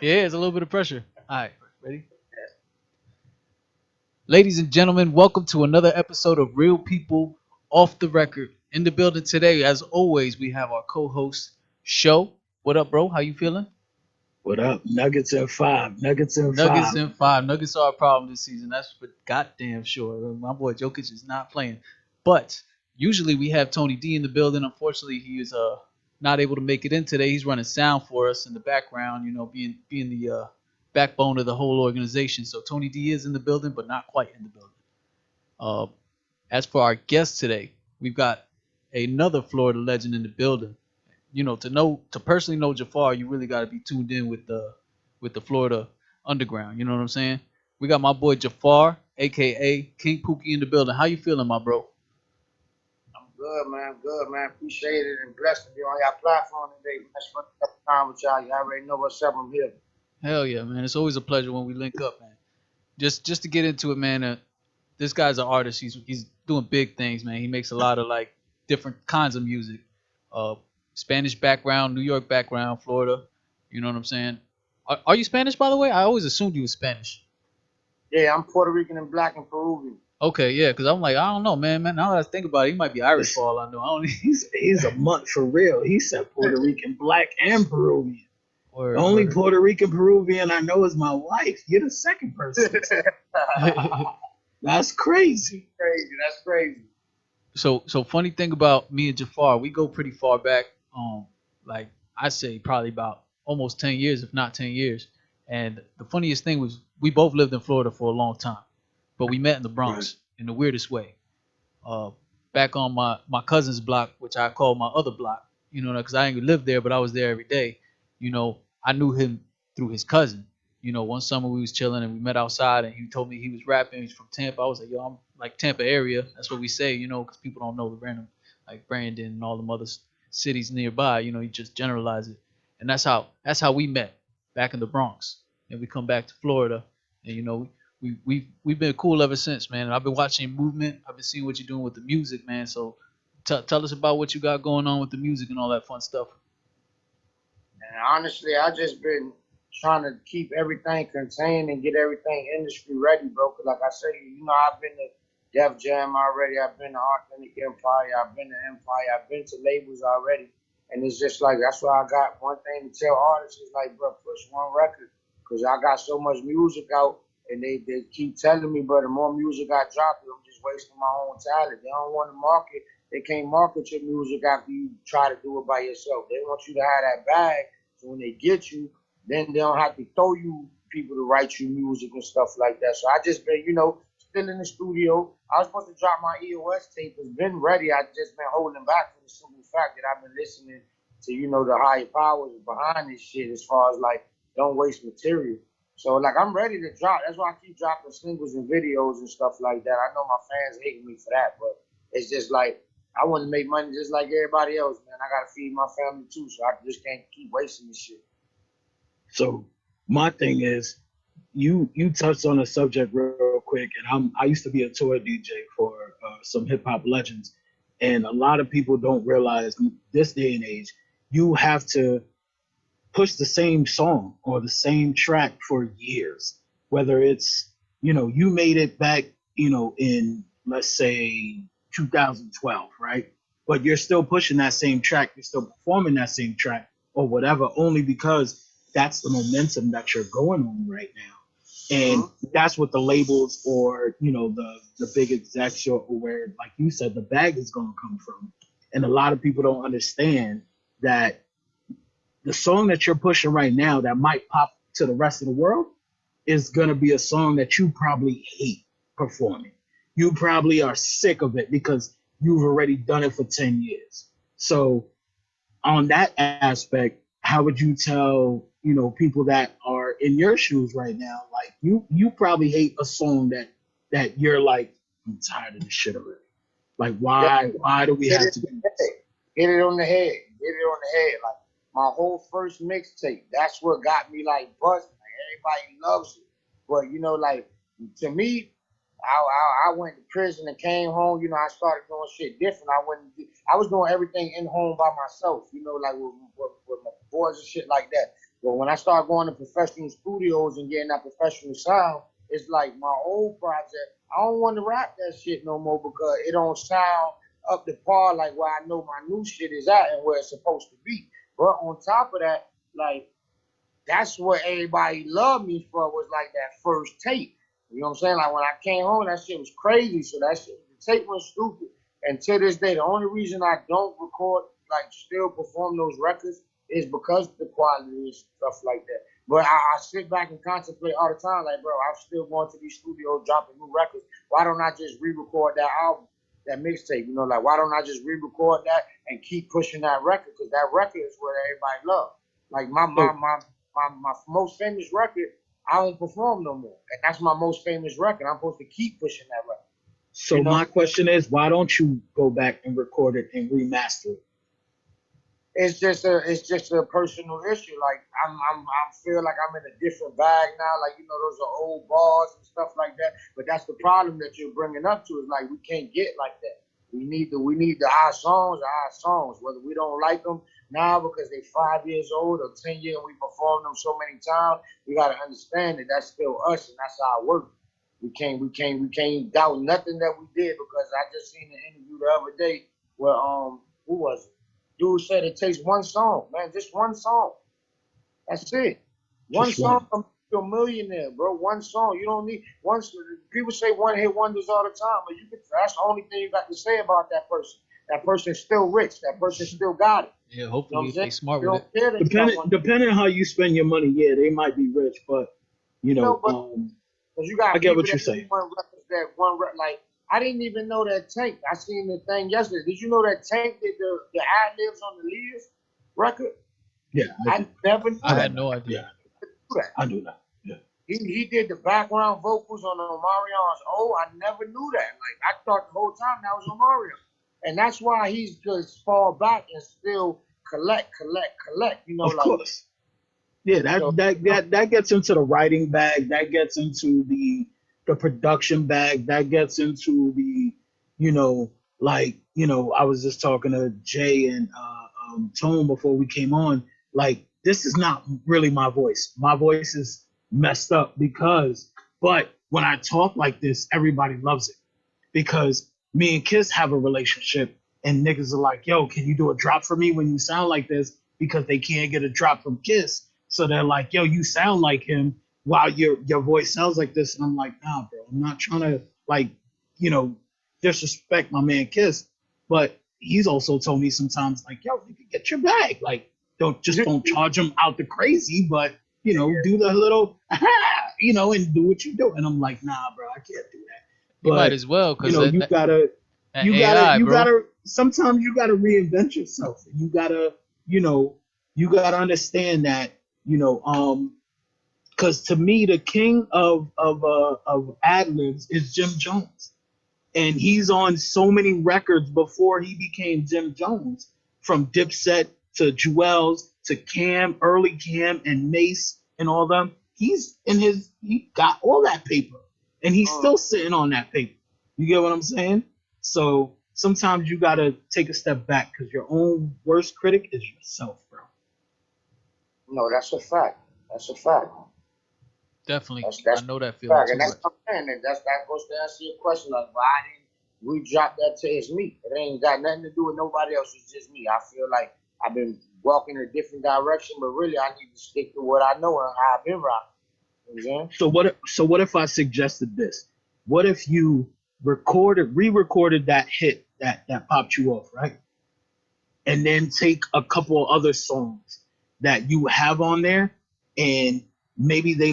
Yeah, it's a little bit of pressure. All right, ready? Ladies and gentlemen, welcome to another episode of Real People Off the Record. In the building today, as always, we have our co-host, Show. What up, bro? How you feeling? What up? Nuggets in five. Nuggets in Nuggets five. in five. Nuggets are a problem this season. That's for goddamn sure. My boy Jokic is not playing. But usually we have Tony D in the building. Unfortunately, he is not able to make it in today. He's running sound for us in the background, being the backbone of the whole organization. So Tony D is in the building, but not quite in the building. Uh, as for our guest today, we've got another Florida legend in the building. To personally know Jafar, you really got to be tuned in with the Florida underground. You know what I'm saying? We got my boy Jafar, aka King Pookie, in the building. How you feeling, my bro? I'm good, man. Good, man. Appreciate it and blessed to be on your platform today, man. Spend a couple time with y'all. You already know what's up. I'm here. Hell yeah, man! It's always a pleasure when we link up, man. Just to get into it, man. This guy's an artist. He's doing big things, man. He makes a lot of like different kinds of music. Uh, Spanish background, New York background, Florida. You know what I'm saying? Are you Spanish, by the way? I always assumed you were Spanish. Yeah, I'm Puerto Rican and black and Peruvian. Okay, yeah, because I'm like, I don't know, man. Now that I think about it, he might be Irish This for all I know. I don't. he's a month for real. He said Puerto Rican, black, and Peruvian. The Word, only word. Puerto Rican Peruvian I know is my wife. You're the second person. That's crazy. Crazy. That's crazy. So funny thing about me and Jafar, we go pretty far back. Like I say, probably about almost 10 years, if not 10 years. And the funniest thing was we both lived in Florida for a long time, but we met in the Right. Bronx in the weirdest way. Uh, Back on my cousin's block, which I call my other block, because I ain't live there, but I was there every day. I knew him through his cousin. One summer we was chilling and we met outside, and he told me he was rapping. He's from Tampa. I was like, yo, I'm like Tampa area. That's what we say, because people don't know the random like Brandon and all them other cities nearby. You just generalize it, and that's how we met back in the Bronx. And we come back to Florida, and we've been cool ever since, man. And I've been watching your movement. I've been seeing what you're doing with the music, man. So tell us about what you got going on with the music and all that fun stuff. And honestly, I just been trying to keep everything contained and get everything industry ready, bro. Cause like I said, I've been to Def Jam already. I've been to Authentic Empire. I've been to Empire. I've been to labels already. And it's just like that's why I got one thing to tell artists is like, bro, push one record. Cause I got so much music out, and they keep telling me, bro, the more music I drop, I'm just wasting my own talent. They don't want to market. They can't market your music after you try to do it by yourself. They want you to have that bag so when they get you, then they don't have to throw you people to write you music and stuff like that. So I just been, still in the studio. I was supposed to drop my EOS tape. It's been ready. I just been holding back for the simple fact that I've been listening to, the higher powers behind this shit as far as like don't waste material. So like I'm ready to drop. That's why I keep dropping singles and videos and stuff like that. I know my fans hate me for that, but it's just like I want to make money just like everybody else, man. I gotta feed my family too, so I just can't keep wasting this shit. So my thing is, you touched on a subject real quick, and I used to be a tour DJ for some hip hop legends, and a lot of people don't realize this day and age, you have to push the same song or the same track for years. Whether it's, you made it back, in, let's say, 2012, right? But you're still pushing that same track, you're still performing that same track or whatever, only because that's the momentum that you're going on right now. And Mm-hmm. that's what the labels or, the big execs or where, like you said, the bag is going to come from. And a lot of people don't understand that the song that you're pushing right now that might pop to the rest of the world is going to be a song that you probably hate performing. You probably are sick of it because you've already done it for 10 years. So, on that aspect, how would you tell, people that are in your shoes right now, like you probably hate a song that you're like, I'm tired of this shit already. Like, Yeah, why do we hit have it to on do the this? head. Hit it on the head. Hit it on the head. Like my whole first mixtape. That's what got me like buzzing. Like everybody loves it. But like to me, I went to prison and came home. I started doing shit different. I was doing everything in home by myself. Like with my boys and shit like that. But when I start going to professional studios and getting that professional sound, it's like my old project. I don't want to rap that shit no more because it don't sound up to par like where I know my new shit is at and where it's supposed to be. But on top of that, like that's what everybody loved me for was like that first tape. You know what I'm saying? Like when I came home, that shit was crazy. So that shit, the tape was stupid. And to this day, the only reason I don't record, like still perform those records is because of the quality and stuff like that. But I sit back and contemplate all the time, like, bro, I'm still going to these studios dropping new records. Why don't I just re-record that album, that mixtape? You know, like, why don't I just re-record that and keep pushing that record? Because that record is what everybody loves. Like So, my most famous record, I don't perform no more. And that's my most famous record. I'm supposed to keep pushing that record. You so my know? question is, why don't you go back and record it and remaster it? It's just a personal issue. Like I feel like I'm in a different bag now. Like those are old bars and stuff like that. But that's the problem that you're bringing up to is like we can't get like that. We need the our songs, whether we don't like them now because they 5 years old or 10 years and we performed them so many times. We gotta understand that that's still us and that's our work. We can't doubt nothing that we did because I just seen an interview the other day where who was it? Dude said it takes one song, man, just one song. That's it. One Just song one. from a millionaire, bro. One song. You don't need one. People say one hit wonders all the time, but that's the only thing you got to say about that person. That person's still rich. That person still got it. Yeah, You know what hopefully I'm if saying? they smart You with it. don't care that you got Depending one. depending on how you spend your money, yeah, they might be rich, but But because you I got get people what you're that do saying. one records that like I didn't even know that Tank. I seen the thing yesterday. Did you know that Tank did the ad libs on the Lears record? Yeah, I I do. never knew I I had that. know. no Yeah, idea. Knew that. I do that. Yeah. He did the background vocals on Omarion's. Oh, I never knew that. Like I thought the whole time that was Omarion, and that's why he's just fall back and still collect. Of course. Yeah, So that gets into the writing bag, that gets into the production bag, that gets into the, I was just talking to Jay and Tone before we came on. Like, this is not really my voice. My voice is messed up but when I talk like this, everybody loves it because me and Kiss have a relationship, and niggas are like, "Yo, can you do a drop for me when you sound like this?" Because they can't get a drop from Kiss, so they're like, "Yo, you sound like him while your voice sounds like this," and I'm like, "Nah, bro, I'm not trying to like, you know, disrespect my man Kiss," but he's also told me sometimes like, "Yo, you can get your bag, like, don't charge him out the crazy, but." Do the little, and do what you do. And I'm like, nah, bro, I can't do that. You might But as well, you cause know, you that gotta, you gotta, AI, you bro. gotta. Sometimes you gotta reinvent yourself. You know, you gotta understand that. Because to me, the king of ad libs is Jim Jones, and he's on so many records before he became Jim Jones, from Dipset to Jewels to Cam, early Cam, and Mace and all them. He got all that paper, and he's uh, still sitting on that paper. You get what I'm saying? So sometimes you gotta take a step back because your own worst critic is yourself, bro. no, that's a fact. That's a fact. Definitely, That's I know that a feeling fact, and too that's much. what I'm saying. And that goes to answer your question. Like, why didn't we drop that to It's Me? It ain't got nothing to do with nobody else. It's just me. I feel like I've been walking in a different direction, but really I need to stick to what I know and how I've been rocking. You know what I'm saying? So what if I suggested this? What if you re-recorded that hit that popped you off, right? And then take a couple of other songs that you have on there, and maybe you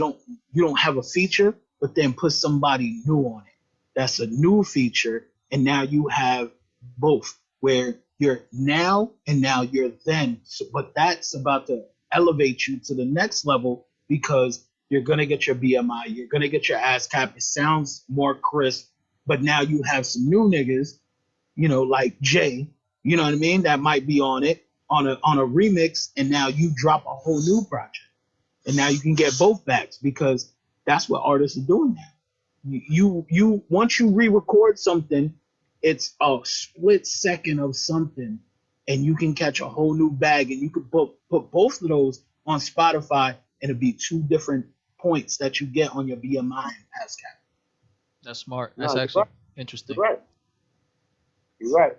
don't have a feature, but then put somebody new on it. That's a new feature, and now you have both, where you're now and now you're then. So, but that's about to elevate you to the next level because you're gonna get your BMI, you're gonna get your ass cap. It sounds more crisp, but now you have some new niggas, like Jay, you know what I mean, that might be on it on a remix, and now you drop a whole new project, and now you can get both backs because that's what artists are doing now. You once you re-record something, it's a split second of something, and you can catch a whole new bag, and you could put both of those on Spotify, and it'll be 2 different points that you get on your BMI and ASCAP. That's smart. No, That's you're right. actually You're interesting. right. You're right.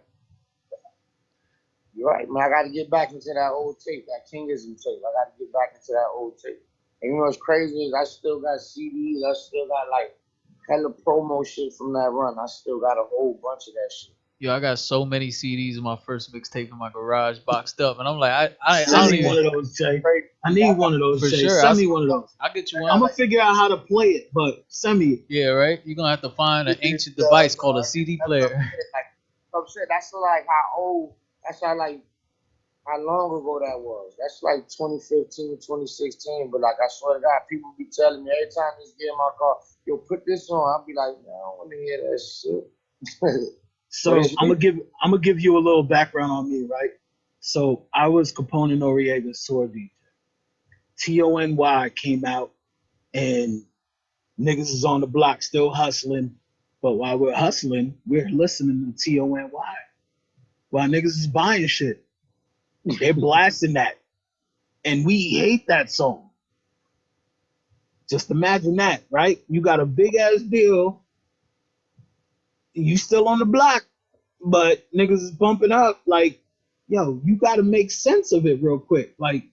You're right, man. I got to get back into that old tape, that Kingism tape. I got to get back into that old tape. And you know what's crazy is I still got CDs. I still got like hella promo shit from that run. I still got a whole bunch of that shit. Yo, I got so many CDs in my first mixtape in my garage boxed up, and I'm like, I Send don't me even one of those, Jay. Crazy. I need one of those, for Jay. sure. Send me one of those. I'll get you I one. I'm got gonna like figure out how to play it, but send me it. Yeah, right. You're gonna have to find an yeah, ancient device called a no, CD that's what I'm player. saying. Like I'm saying, that's like how old. That's how long ago that was. That's like 2015, 2016. But like I swear to God, people be telling me every time this get in my car, yo, put this on. I'll be like, no, I don't want to hear that shit. But So it's I'm gonna give you a little background on me, right? So I was Capone Noriega's tour DJ. TONY came out and niggas is on the block still hustling, but while we're hustling, we're listening to TONY. While niggas is buying shit, they're blasting that, and we hate that song. Just imagine that, right? You got a big ass deal, you still on the block, but niggas is bumping up. Like, yo, you got to make sense of it real quick. Like,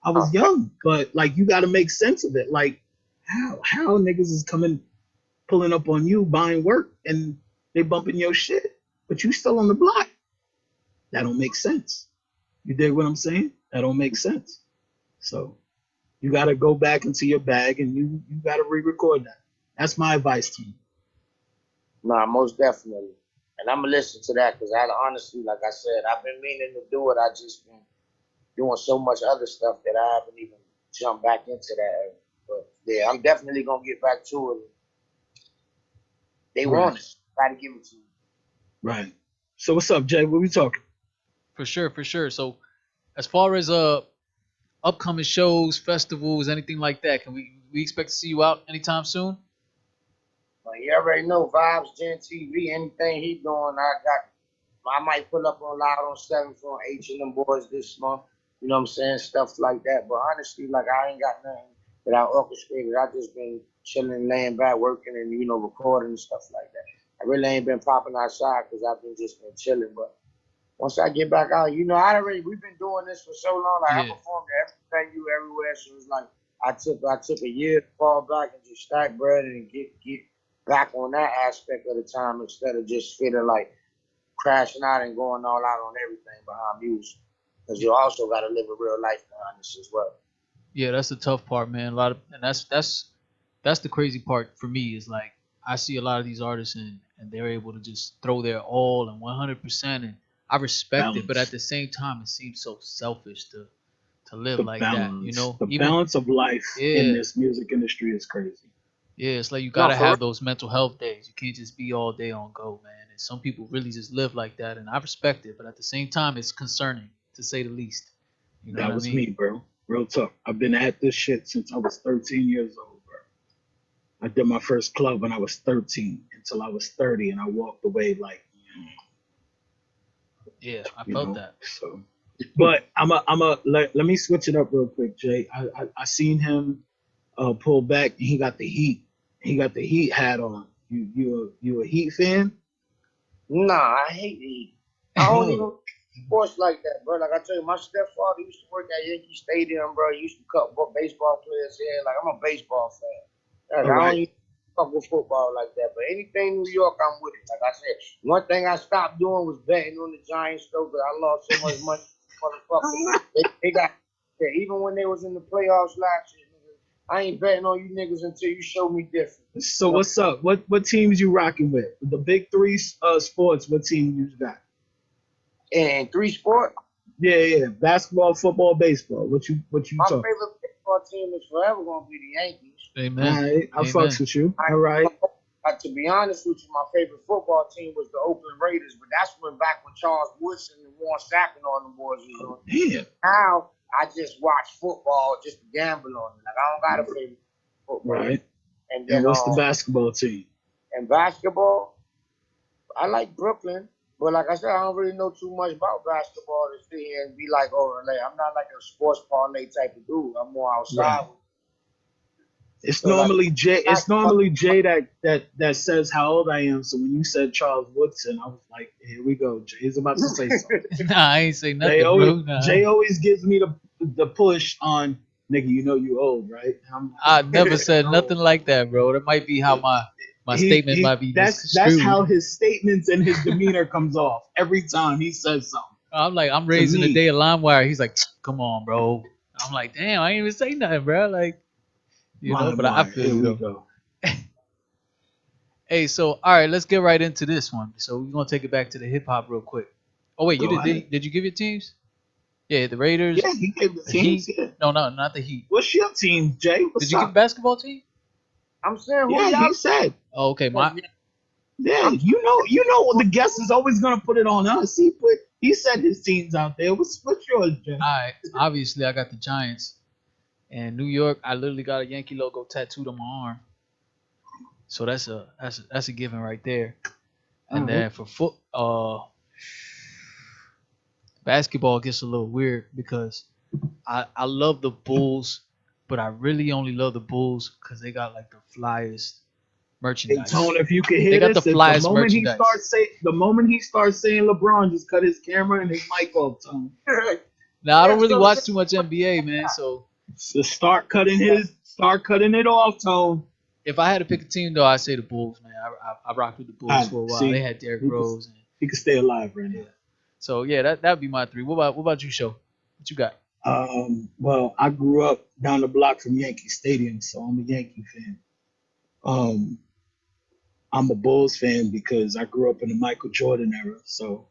I a was young, but like, you got to make sense of it. Like, how niggas is coming, pulling up on you, buying work, and they bumping your shit, but you still on the block. That don't make sense. You dig what I'm saying? That don't make sense. So you got to go back into your bag and you got to re-record that. That's my advice to you. Nah, most definitely. And I'm gonna listen to that because I honestly, like I said, I've been meaning to do it. I just been doing so much other stuff that I haven't even jumped back into that. But yeah, I'm definitely gonna get back to it. They Right, want it. Gotta give it to you. right. So what's up, Jay? What we talking? For sure, for sure. So as far as upcoming shows, festivals, anything like that, can we expect to see you out anytime soon? Like, you already know Vibes, Gen TV, anything he doing, I might pull up on Loud on 7th on H and them boys this month. You know what I'm saying? Stuff like that. But honestly, like I ain't got nothing that I orchestrated. I just been chilling, laying back, working, and recording and stuff like that. I really ain't been popping outside because I've been just been chilling. But once I get back out, we've been doing this for so long. Like I Yeah, performed at every venue everywhere. So it's like I took a year to fall back and just stack bread and get back on that aspect of the time instead of just feeling like crashing out and going all out on everything behind music. Because you also got to live a real life behind this as well. yeah. That's the tough part, man. A lot of, and that's the crazy part for me is like I see a lot of these artists and they're able to just throw their all and 100%, and I respect it, but at Balance. the same time, it seems so selfish to live The like that. balance. The Even balance of life in yeah, this music industry is crazy. yeah. It's like you No, gotta for real. have those mental health days. You can't just be all day on go, man. And some people really just live like that, and I respect it, but at the same time, it's concerning to say the least. You know what That I was mean? me, bro. Real talk. I've been at this shit since I was 13 years old, bro. I did my first club when I was 13 until I was 30, and I walked away like, Yeah, I you felt know. that. So, but let me switch it up real quick, Jay. I seen him pull back, and he got the heat. He got the heat hat on. You a Heat fan? Nah, I hate the Heat. I don't Oh, even sports like that, bro. Like I tell you, my stepfather used to work at Yankee Stadium, bro. He used to cut baseball players' hair. Like I'm a baseball fan. Like, all I don't right. even fuck with football like that. But anything New York, I'm with it. Like I said, one thing I stopped doing was betting on the Giants though, because I lost so much money. Motherfucker, they got yeah, even when they was in the playoffs last year. Nigga, I ain't betting on you niggas until you show me different. So You know? what's up? What teams you rocking with? The big three sports. What team you got? And three sport. Yeah, yeah. Basketball, football, baseball. What you My talking? favorite baseball team is forever gonna be the Yankees. All Amen. right, I fucks Amen. with you. I, All right. to be honest with you, my favorite football team was the Oakland Raiders, but that's when Charles Woodson and Warren Sapp and all them boys was Oh, on. damn. Now I just watch football just to gamble on it. Like I don't got a favorite football. Right. And And then what's the basketball team? in basketball, I like Brooklyn. But like I said, I don't really know too much about basketball to sit here and be like, oh, like, I'm not like a sports parlay type of dude. I'm more Right. outside. It's So like, normally Jay. It's basketball, normally Jay that says how old I am. So when you said Charles Woodson, I was like, here we go. Jay's about to say something. Nah, I ain't say Jay nothing, always bro. Nah. Jay always gives me the push on nigga. You know you old, right? And I'm I like, never said no. nothing like that, bro. That might be how my statement He might be that's misconstrued. how his statements and his demeanor comes off every time he says something I'm like, I'm to raising the me. day of LimeWire. He's like, come on, bro. I'm like, damn, I ain't even say nothing, bro. Like, but I LimeWire, feel here you we though. go. Hey, so all right, let's get right into this one. So we're gonna take it back to the hip hop real quick. Oh wait, you Go did ahead. did you give your teams? Yeah, the Raiders, Yeah, he gave the the teams. Heat. Yeah. No, no, not the Heat. What's your team, Jay? Did What's you give up? basketball team? I'm saying who Yeah, he y'all. said. Oh, okay, my Yeah, I'm you know, the guest is always gonna put it on us. He said his teams out there. What's yours, Jay? I obviously I got the Giants and New York. I literally got a Yankee logo tattooed on my arm, so that's a given right there. All And right. then for basketball gets a little weird because I love the Bulls, but I really only love the Bulls because they got like the flyest Hey merchandise. Tone, if you could They hear got the this, if flyest merchandise. the moment he starts saying LeBron, just cut his camera and his mic off, Tone. Now I don't yeah, really so watch too much NBA, man. So So start cutting it off, Tone. if I had to pick a team, though, I'd say the Bulls, man. I rocked with the Bulls I for a while. They see. had Derrick He could, Rose, and he could stay alive right yeah. now. So yeah, that'd be my three. What about you, Show? What you got? Well, I grew up down the block from Yankee Stadium, so I'm a Yankee fan. Um, I'm a Bulls fan because I grew up in the Michael Jordan era. So,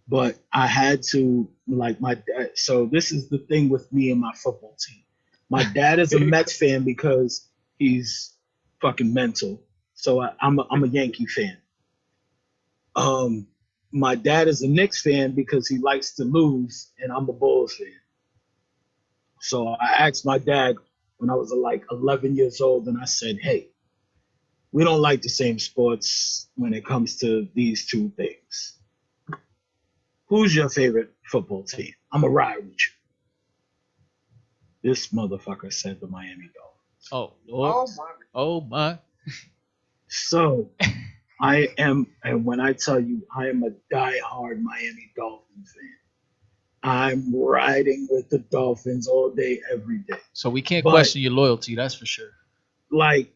but I had to like my dad. So this is the thing with me and my football team. My dad is a Mets fan because he's fucking mental. So I'm a Yankee fan. Um, my dad is a Knicks fan because he likes to lose, and I'm a Bulls fan. So I asked my dad when I was like 11 years old, and I said, "Hey, we don't like the same sports when it comes to these two things. Who's your favorite football team? I'm a ride with you." This motherfucker said the Miami Dolphins. Oh Lord. oh my, Oh my. So I am, and when I tell you I am a diehard Miami Dolphins fan, I'm riding with the Dolphins all day, every day. So we can't But question your loyalty. That's for sure. like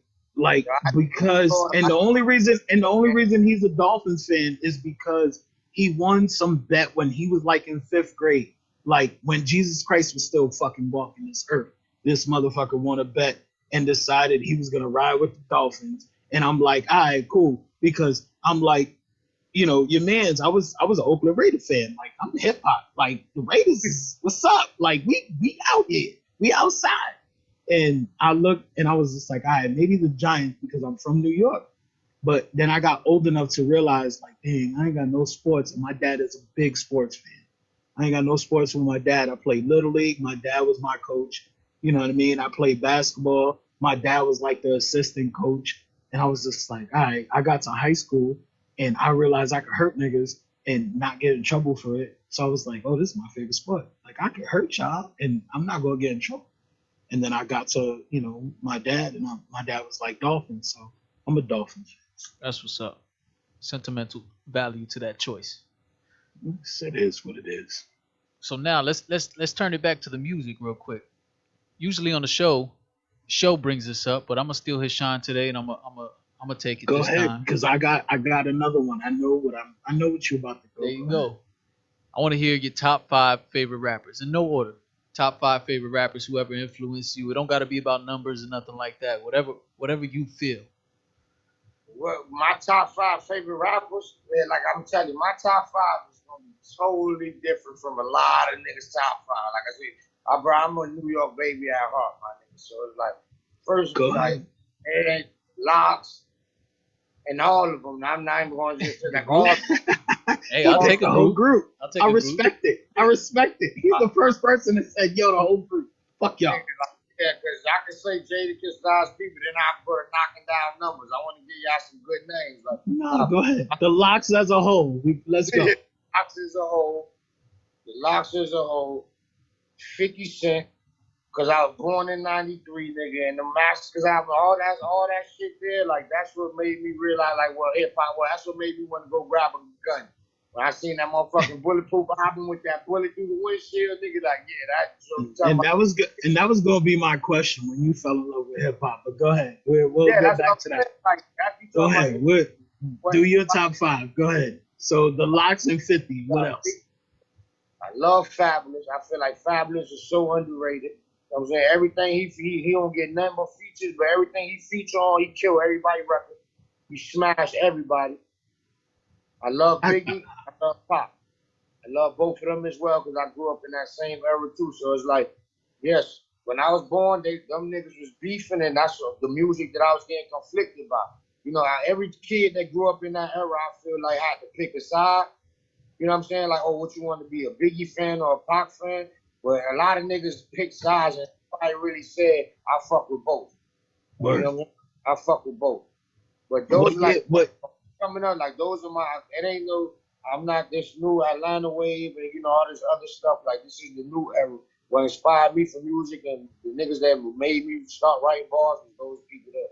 because and the only reason he's a Dolphins fan is because he won some bet when he was like in fifth grade, like when Jesus Christ was still fucking walking this earth. This motherfucker won a bet and decided he was gonna ride with the Dolphins, and I'm like, all right, cool, because I'm like, your man's. I was an Oakland Raiders fan. Like I'm hip hop. Like the Raiders is what's up. Like we out here. We outside. And I looked and I was just like, all right, maybe the Giants because I'm from New York. But then I got old enough to realize, like, dang, I ain't got no sports. And my dad is a big sports fan. I ain't got no sports with my dad. I played Little League. My dad was my coach. You know what I mean? I played basketball. My dad was like the assistant coach. And I was just like, all right, I got to high school and I realized I could hurt niggas and not get in trouble for it. So I was like, oh, this is my favorite sport. Like, I could hurt y'all and I'm not going to get in trouble. And then I got to, my dad, and my dad was like Dolphins, so I'm a Dolphins That's what's up. Sentimental value to that choice. fan. It is what it is. So now let's turn it back to the music real quick. Usually on the show brings this up, but I'm gonna steal his shine today, and I'm gonna take it Go this ahead, time. because I got another one. I know what you're about to There go. you Go ahead. go. I want to hear your top five favorite rappers in no order. Top five favorite rappers, whoever influenced you. It don't got to be about numbers or nothing like that. Whatever you feel. well, my top five favorite rappers, man, like I'm telling you, my top five is gonna be totally different from a lot of niggas' top five. Like I said, bro, I'm a New York baby at heart, my nigga. So it's like first Go is like ahead. Ed, Locks, and all of them. I'm not even going to just say The like group. all, Hey, He I'll all picked take a the whole group. group. I'll take I a group. respect it. I respect it. He's uh, the first person that said, "Yo, the whole group. Fuck y'all." Yeah, because I can say Jadakiss Styles people, then I put knocking down numbers. I want to give y'all some good names. Like, No, go ahead. The locks as a whole. Let's go. Locks as a whole, the Locks as a whole, 50 Cent, because I was born in 93, nigga, and the Massacres album, all that shit there, like, that's what made me realize, like, well, hip hop, well, that's what made me want to go grab a gun. When I seen that motherfucking Bulletproof album with that bullet through the windshield, nigga, like, yeah, that's what I'm talking And about. that was good. And that was gonna be my question when you fell in love with hip hop. But go ahead. We'll Yeah, get that's back what to I'm that. saying. Like, that's you Go talking ahead. about. Do your top 5. Go ahead. So the locks and 50. What else? I love Fabolous. I feel like Fabolous is so underrated. You know what I'm saying? Everything he don't get nothing but features, but everything he feature on, he kill everybody record. He smash everybody. I love I, Biggie. I love Pop. I love both of them as well because I grew up in that same era too. So it's like, yes, when I was born, them niggas was beefing, and that's the music that I was getting conflicted by. You know, every kid that grew up in that era, I feel like had to pick a side. You know what I'm saying? Like, oh, what you want to be, a Biggie fan or a Pac fan? Well, a lot of niggas pick sides and nobody really said, I fuck with both. You know what I mean? I fuck with both. But those like coming up, like those are my, it ain't no, I'm not this new Atlanta wave and, you know, all this other stuff. Like, this is the new era. What inspired me for music and the niggas that made me start writing bars was those people there.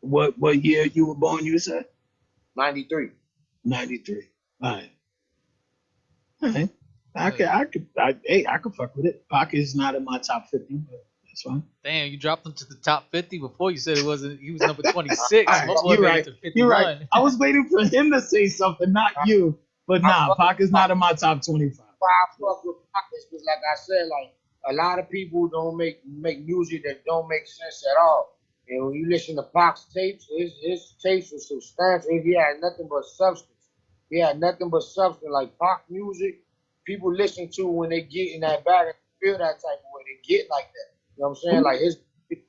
What year you were born, you said? 93. 93. All right. All right. I could fuck with it. Pocket is not in my top 50, but that's fine. Damn, you dropped him to the top 50 before you said it wasn't. He was number 26. All My right, boy you're made right. it to You're right. 51. I was waiting for him to say something, not you. But nah, Pocket's not in my top 25. Why I fuck with pockets because, like I said, like a lot of people don't make music that don't make sense at all. And when you listen to Pac's tapes, his tapes were substantial. He had nothing but substance. He had nothing but substance. Like Pac music, people listen to when they get in that bag and feel that type of way. They get like that. You know what I'm saying? Like his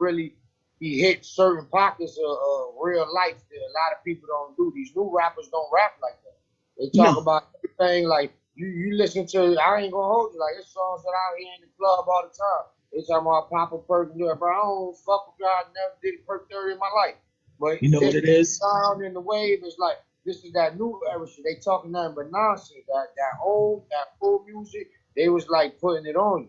really, he hit certain pockets of real life that a lot of people don't do. These new rappers don't rap like that. They talk No. about everything like you listen to. I ain't gonna hold you like it's songs that I hear in the club all the time. They talking about Papa Perk and bro. I don't fuck with y'all. I never did Perk 30 in my life. But You know what this it is? sound in the wave is like this is that new era shit. They talking nothing but nonsense. That old music. They was like putting it on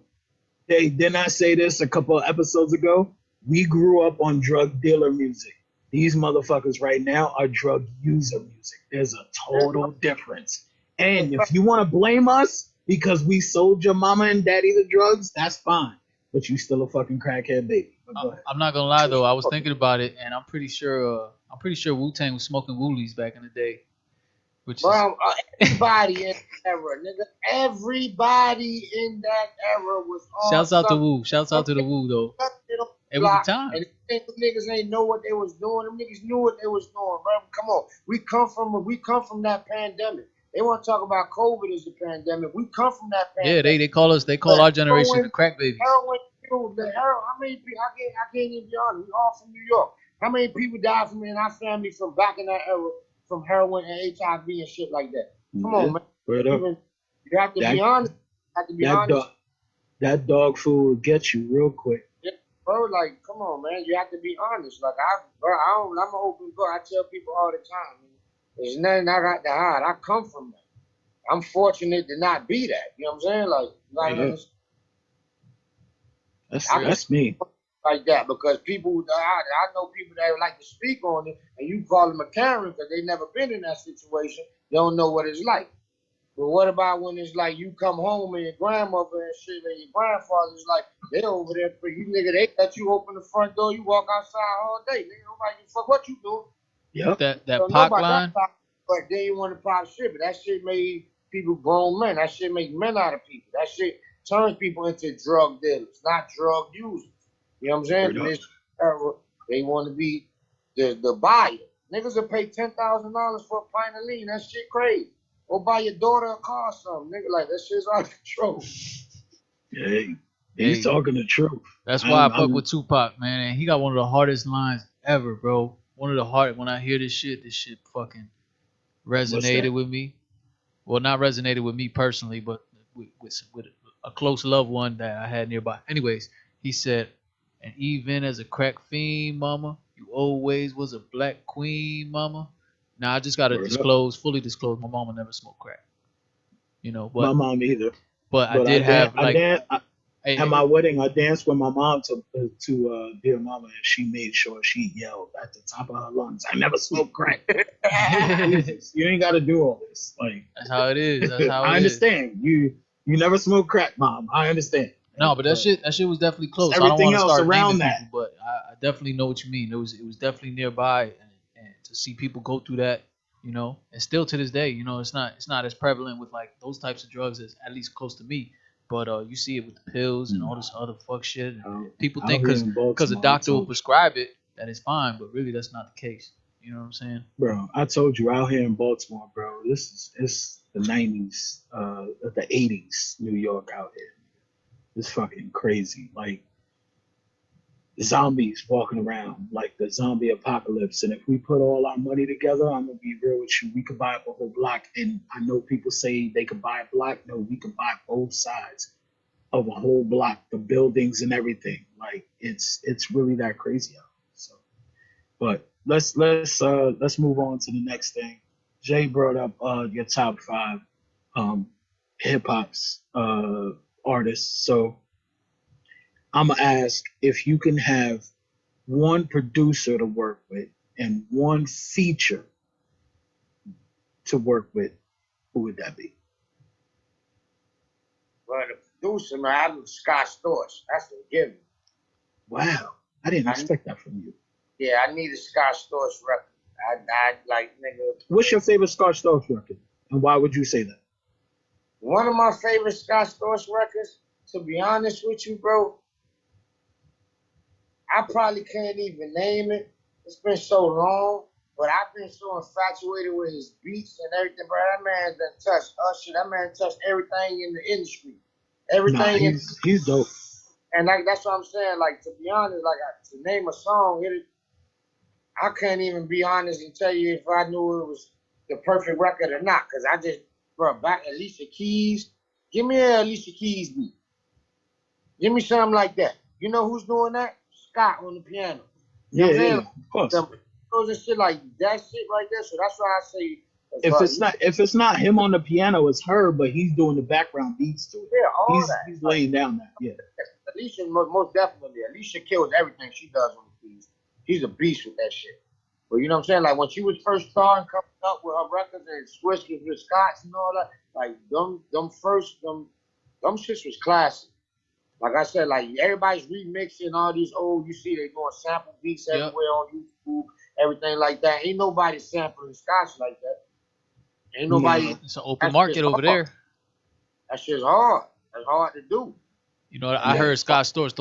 you. Didn't I say this a couple of episodes ago? We grew up on drug dealer music. These motherfuckers right now are drug user music. There's a total difference. And if you want to blame us because we sold your mama and daddy the drugs, that's fine. But you still a fucking crackhead baby. But go ahead. I'm not gonna lie though, I was thinking about it, and I'm pretty sure Wu Tang was smoking woolies back in the day, which is Bro, everybody in that era, nigga. Everybody in that era was on shouts out to something. Wu. Shouts out to the Wu though. It was the Block, time. and the niggas ain't know what they was doing. Them niggas knew what they was doing, bro. Come on, we come from that pandemic. They want to talk about COVID as the pandemic. We come from that Yeah, pandemic. they call The our generation the crack babies. heroin, the heroin. How many people? I can't even be honest. We all from New York. How many people died from in our family from back in that era from heroin and HIV and shit like that? Come on, man. You have to be honest. You have to be honest. That dog food will get you real quick. Yeah, bro, like, come on, man. You have to be honest. Like, I'm an open book. I tell people all the time, man, there's nothing I got to hide. I come from that. I'm fortunate to not be that. You know what I'm saying? Like, That's me. Like that because people, I know people that like to speak on it, and you call them a Karen because they never been in that situation. They don't know what it's like. But what about when it's like you come home and your grandmother and shit and your grandfather's like they over there for you, nigga? They let you open the front door, you walk outside all day, nigga. Nobody give a fuck what you doing. Yep. That Pac line. But then you want to pop shit, but that shit made people grown men. That shit make men out of people. That shit turns people into drug dealers, not drug users. You know what I'm saying? In this era, they want to be the buyer. Niggas will pay $10,000 for a pint of lean. That shit crazy. Or buy your daughter a car or something. Nigga, like, that shit's out of control. Hey, he's talking the truth. That's why I fuck with Tupac, man. And he got one of the hardest lines ever, bro. One of the hard. When I hear this shit fucking resonated with me. Well, not resonated with me personally, but with a close loved one that I had nearby. Anyways, he said, And even as a crack fiend, mama, you always was a black queen, mama. Now I just gotta Word up. fully disclose, my mama never smoked crack, My but mom either. I But did have like, at hey, my wedding, I danced with my mom to Dear Mama, and she made sure she yelled at the top of her lungs, "I never smoked crack." Like, Jesus, you ain't got to do all this. Like, that's how it is. That's how I it is. understand you never smoke crack, Mom. I understand, No, but but that shit was definitely it's close. I don't everything want to else start naming around people, that, but I definitely know what you mean. It was definitely nearby, and to see people go through that, and still to this day, it's not as prevalent with like those types of drugs as at least close to me. But you see it with the pills and all this other fuck shit, and out, people out think here in because a Baltimore. I doctor will told you, prescribe it that it's fine, but really that's not the case. You know what I'm saying? bro. I told you out here in Baltimore, bro. This is it's the '90s, the '80s, New York out here. It's fucking crazy. Like zombies walking around, like the zombie apocalypse. And if we put all our money together, I'm gonna be real with you. We could buy up a whole block. And I know people say they could buy a block. No, we could buy both sides of a whole block, the buildings and everything. Like it's really that crazy out there. So, but let's move on to the next thing. Jay brought up your top five um, hip hop's artists. So I'm gonna ask if you can have one producer to work with and one feature to work with, who would that be? But the producer, man, I do Scott Storch. That's a given. Wow, I didn't I expect that from you. Yeah, I need a Scott Storch record. I like nigga. What's your favorite Scott Storch record, and why would you say that? One of my favorite Scott Storch records, to be honest with you, bro, I probably can't even name it. It's been so long, but I've been so infatuated with his beats and everything, bro. That man done touched Usher. That man touched everything in the industry. Nah, Everything in, he's dope. and like that's what I'm saying. Like to be honest, to name a song, I can't even be honest and tell you if I knew it was the perfect record or not. Cause I just, bro, back Alicia Keys. Give me an Alicia Keys beat. Give me something like that. You know who's doing that? Scott on the piano. You know Yeah, what I'm yeah, saying? yeah, of course. The and shit like that shit right there. So that's why I say, If it's not him on the piano, it's her, but he's doing the background beats to it. yeah, all that. He's laying down that. Yeah. Alicia, most definitely. Alicia kills everything she does on the keys. She's a beast with that shit. But you know what I'm saying? Like when she was first starting coming up with her records and Swiss with Scots and all that, like them shits was classic. Like I said, like everybody's remixing all these old. You see, they doing sample beats Yep. everywhere on YouTube, everything like that. Ain't nobody sampling Scotch like that. Ain't nobody. No. It's an open That shit's market over hard. there. That shit's hard. That's hard to do. I And Yeah. heard Scott Storch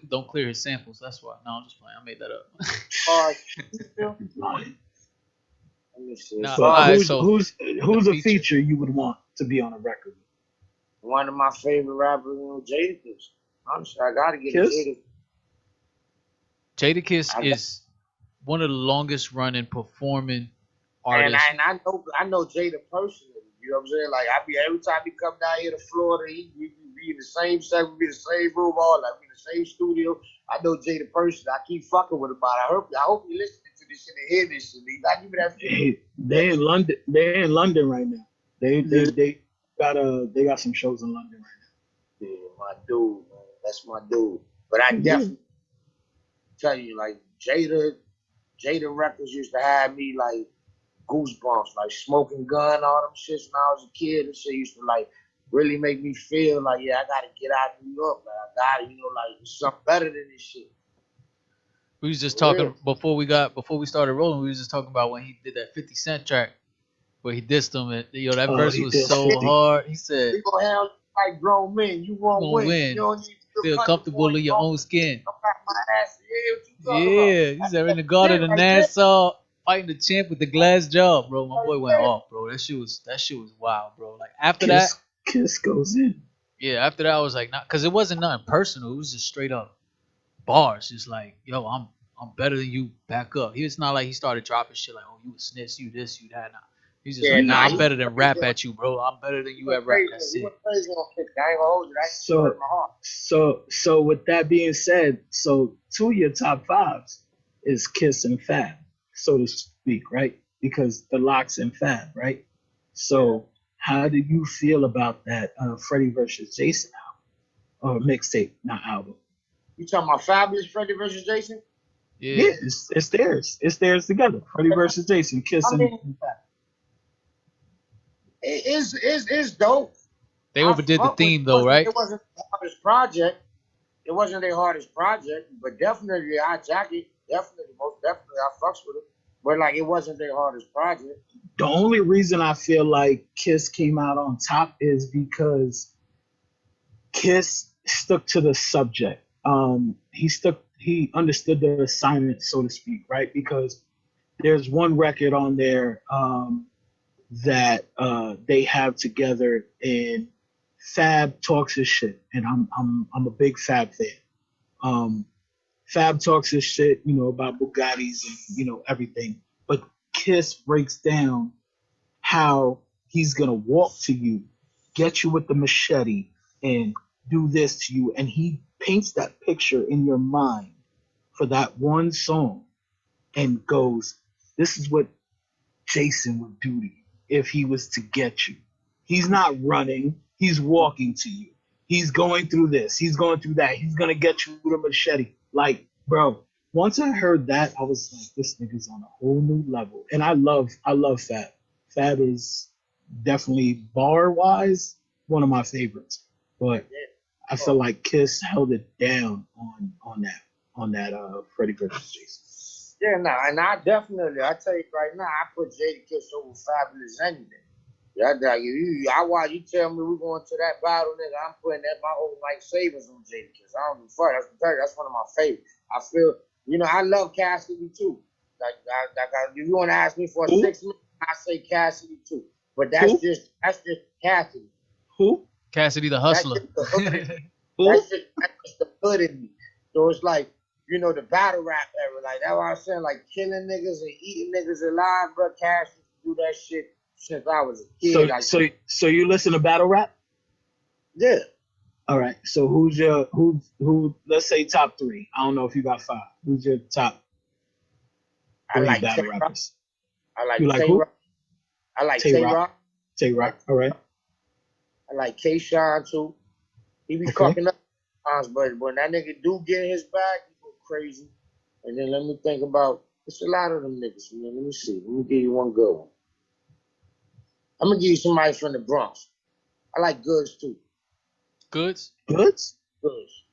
don't clear his samples. That's why. No, I'm just playing. I made that up. hard. He's lying. Let me see. It's Nah, But all hard. right. So the who's a feature, feature you would want to be on a record with? One of my favorite rappers, Jadakiss. Honestly, I gotta get a Kiss? Jada. Jadakiss I, is one of the longest running performing and artists. I know Jada personally. You know what I'm saying? Like I be every time he come down here to Florida, we be in the same set, we be in the same room, all like we in the same studio. I know Jada personally. I keep fucking with him about it. I hope you listening to this shit and hear this shit. You gotta give me that feedback. They in London. They're in London right now. They got some shows in London Yeah, my dude, man. That's my dude. But I right now. definitely tell you, like Jada records used to have me like goosebumps, like Smoking Gun, all them shits when I was a kid. And shit used to like really make me feel like, yeah, I gotta get out of New York. Like I gotta, like there's something better than this shit. We was just For real. talking before we started rolling. We was just talking about when he did that 50 Cent track where he dissed him. And that verse He was did so 50. hard. He said, We gonna have like grown men. You "You won't gonna win. You win. don't need to feel Feel comfortable comfortable in in your your own own skin." I'm out my ass. Yeah, what you talking about? Yeah, he That's said in that the garden shit of right there. Nassau, fighting the champ with the glass jaw, bro. My Right boy went there. off, bro. That shit was wild, bro. Like after that, Kiss goes in. yeah, after that I was like, not because it wasn't nothing personal. It was just straight up bars. Just like, yo, I'm better than you. Back up. It's not like he started dropping shit like, oh, you a snitch, you this, you that. Nah. He's just Yeah, like, nah, nah, I'm he better went than crazy rap on at you, bro. I'm better than he you went at rap. crazy That's he it. went crazy on Kiss. I ain't gonna hold you. That shit hurt So my heart. so with that being said, so two of your top fives is Kiss and Fab, so to speak, right? Because the Locks and Fab, right? Yeah. So how do you feel about that Freddie versus Jason album or mixtape, not album? You talking about Fabulous Freddie versus Jason? Yeah, Yeah. it's theirs. It's theirs together. Freddie versus Jason, Kiss I and mean, Fab. it's dope. They I overdid the fuck with it. theme though, It right? wasn't the hardest project. It wasn't their hardest project, but definitely I jack it. Definitely, most definitely I fucks with it. But like it wasn't their hardest project. The only reason I feel like Kiss came out on top is because Kiss stuck to the subject. He understood the assignment, so to speak, right? Because there's one record on there that they have together, and Fab talks his shit, and I'm a big Fab fan. Um, Fab talks his shit, about Bugattis and everything, but Kiss breaks down how he's gonna walk to you, get you with the machete, and do this to you. And he paints that picture in your mind for that one song and goes, this is what Jason would do to you if he was to get you. He's not running, he's walking to you. He's going through this, he's going through that, he's gonna get you with a machete. Like, bro, once I heard that, I was like, this nigga's on a whole new level. And I love Fab. Fab is definitely bar wise one of my favorites. But Yeah. I feel Oh, like Kiss held it down on that Freddie versus Jason. yeah, nah, and I tell you right now, I put Jadakiss over Fabulous any day. Yeah, I watch you tell me we're going to that battle, nigga. I'm putting that my whole life savings on Jadakiss. I don't give a fuck. That's one of my favorites. I feel, I love Cassidy too. If you want to ask me for a Who? 6 minute, I say Cassidy too. But Who? that's just Cassidy. Who? Cassidy the That's Hustler. just the hood in me. Who? That's just the hood in me. So it's like, the battle rap era. Like that's what I was saying, like killing niggas and eating niggas alive, bro. Cash used to do that shit since I was a kid. So Like, so you listen to battle rap? yeah. All right. So who's your who? Let's say top three. I don't know if you got five. Who's your top I three like battle Tay Rock. rappers? I You like like Tay who? Rock. I like Tay Tay Rock. Rock. Tay Rock. All right. I like K Shine too. He be Okay. fucking up times, but when that nigga do get in his bag, he go crazy. And then let me think about it's a lot of them niggas, man. Let me see. Let me give you one good one. I'm gonna give you somebody from the Bronx. I like Goods too. Goods. Goods. Goods.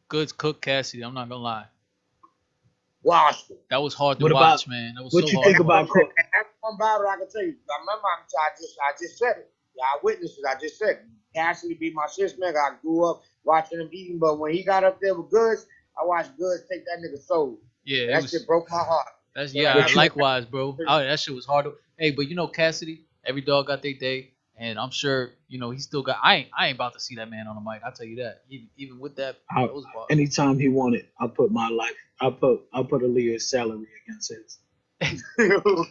Goods cook Cassidy. I'm not gonna lie. Washington. That was hard to What about watch, man. That was what so you hard think to That's what watch. I'm about saying. Cook? And that's one battle I can tell you. I remember I just said it. Yeah, I witnessed it. I just said it. Cassidy beat my sis, man. I grew up watching him eating, but when he got up there with Goods, I watched Goods take that nigga soul. Yeah, And it that was. shit broke my heart. That's So like yeah. What you Likewise, bro. Oh, that shit was hard. Hey, but Cassidy. Every dog got their day, and I'm sure he still got. I ain't about to see that man on the mic. I will tell you that. Even with that, I, those bars. anytime he wanted, I'll put my life. I'll put Aaliyah's salary against his.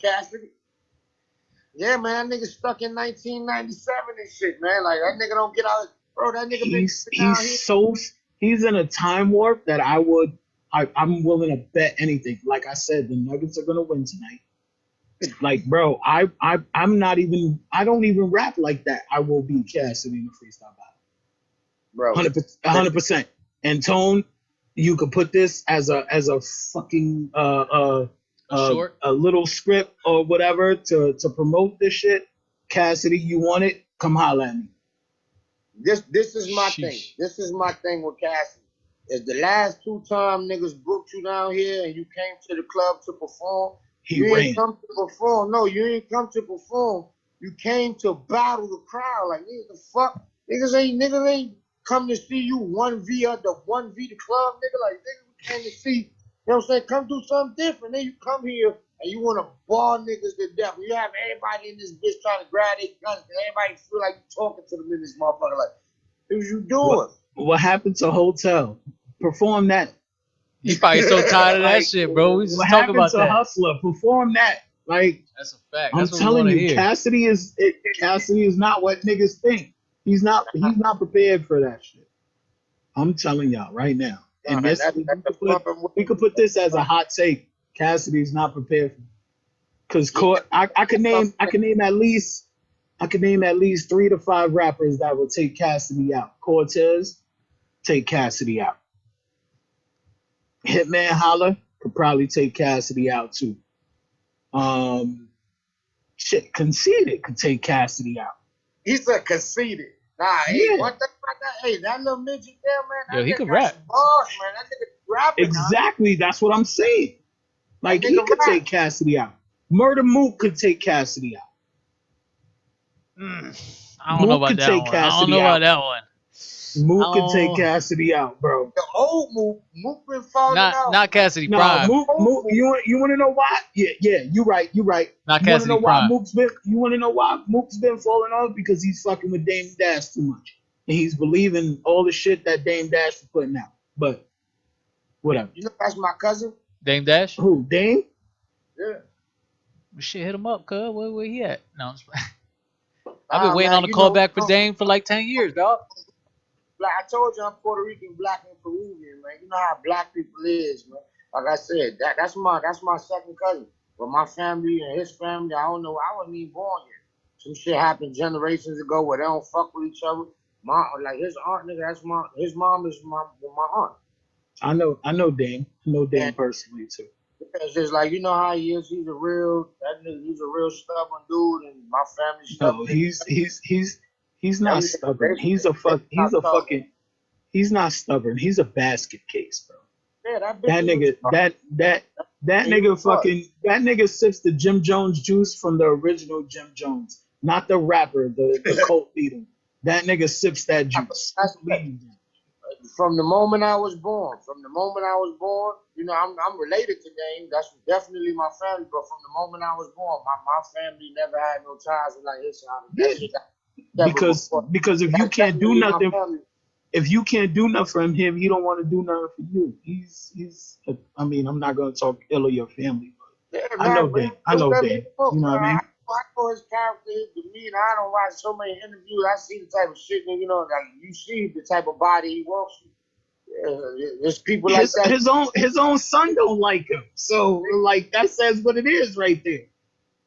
Cassidy. Yeah, man, that nigga stuck in 1997 and shit, man. Like that nigga don't get out. Bro, that nigga been He's down he's here. so he's in a time warp that I'm willing to bet anything. Like I said, the Nuggets are gonna win tonight. Like, bro, I'm not even. I don't even rap like that. I will beat Cassidy in a freestyle battle. Bro. 100%. And Tone, you could put this as a fucking A short. a little script or whatever to promote this shit. Cassidy, you want it? Come holla at me. This is my thing. Sheesh. This is my thing with Cassidy. Is the last two time niggas booked you down here and you came to the club to perform, He you ain't ran. come to perform. No, you ain't come to perform. You came to battle the crowd. Like niggas the fuck. Niggas ain't come to see you 1v or the 1v the club, nigga. Like niggas we came to see, what I'm saying? Come do something different. Then you come here and you wanna ball niggas to death. You have everybody in this bitch trying to grab their guns and everybody feel like you talking to them in this motherfucker like, what you What doing? what happened to Hotel? Perform that. He probably so tired of that Like, shit, bro. We what just talking happened about to that. Hustler? Perform that. Like That's a fact. I'm That's what we want telling to you, hear. Cassidy is not what niggas think. He's not prepared for that shit. I'm telling y'all right now. Nah, And this that's we the could put fucking we could put this as a hot take. Cassidy's not prepared for because yeah, I could that's name at least 3 to 5 rappers that will take Cassidy out. Cortez take Cassidy out. Hitman Holla could probably take Cassidy out too. Um, shit, Conceited could take Cassidy out. he said conceited. Nah, hey, Yeah, one thing about that, hey, that little midget there, Yo, man, he that nigga could got rap. some bars, man. That nigga rapping, huh? exactly. That's what I'm saying. That Like he nigga could rap. take Cassidy out. Murder Mook could take Cassidy out. I don't know Mook about could that take one. I don't Cassidy know about out. that one. I Mook could take don't. Cassidy out, bro. The old Mook been falling Not out. not Cassidy No, Prime. Mook. You want to know why? Yeah. You right. You right. Not You want to Cassidy know why Prime. Mook's been? You want to know why Mook's been falling off? Because he's fucking with Dame Dash too much, and he's believing all the shit that Dame Dash is putting out. But whatever. You know that's my cousin. Dame Dash. Who Dame? Yeah. Shit, hit him up, cuz. Where he at? No, I'm just playing. I've been Nah, waiting on man, a call back for Dame for like 10 years, dog. Black. I told you I'm Puerto Rican, black, and Peruvian, man. You know how black people is, man. Like I said, that's my second cousin. But my family and his family, I don't know. I wasn't even born yet. Some shit happened generations ago where they don't fuck with each other. My like his aunt, nigga, that's my his mom is my aunt. I know Dame. I know And Dame personally too. it's just like you know how he is. He's a real stubborn dude, and my family's No, stubborn. he's Them not niggas, stubborn. they He's not a talking. fucking he's not stubborn. He's a basket case, bro. Yeah, that bitch That is nigga, retarded. that And he nigga retarded. fucking that nigga sips the Jim Jones juice from the original Jim Jones, not the rapper, the cult leader. That nigga sips that juice. That's Believe that. from the moment I was born. From the moment I was born, you know, I'm related to Dame. That's definitely my family. But from the moment I was born, my family never had no ties with like his side. That Yeah, shit got separate because before. if you That's can't do definitely my nothing, family. if you can't do nothing for him, he don't want to do nothing for you. He's. I mean, I'm not gonna talk ill of your family, Yeah, but I know man, but Dan. I just know let me Dan. know. You know what I mean? I know his character, his demeanor. I don't watch so many interviews. I see the type of shit, you know, like you see the type of body he walks with. There's people like his that. his own his own son don't like him. So like that says what it is right there.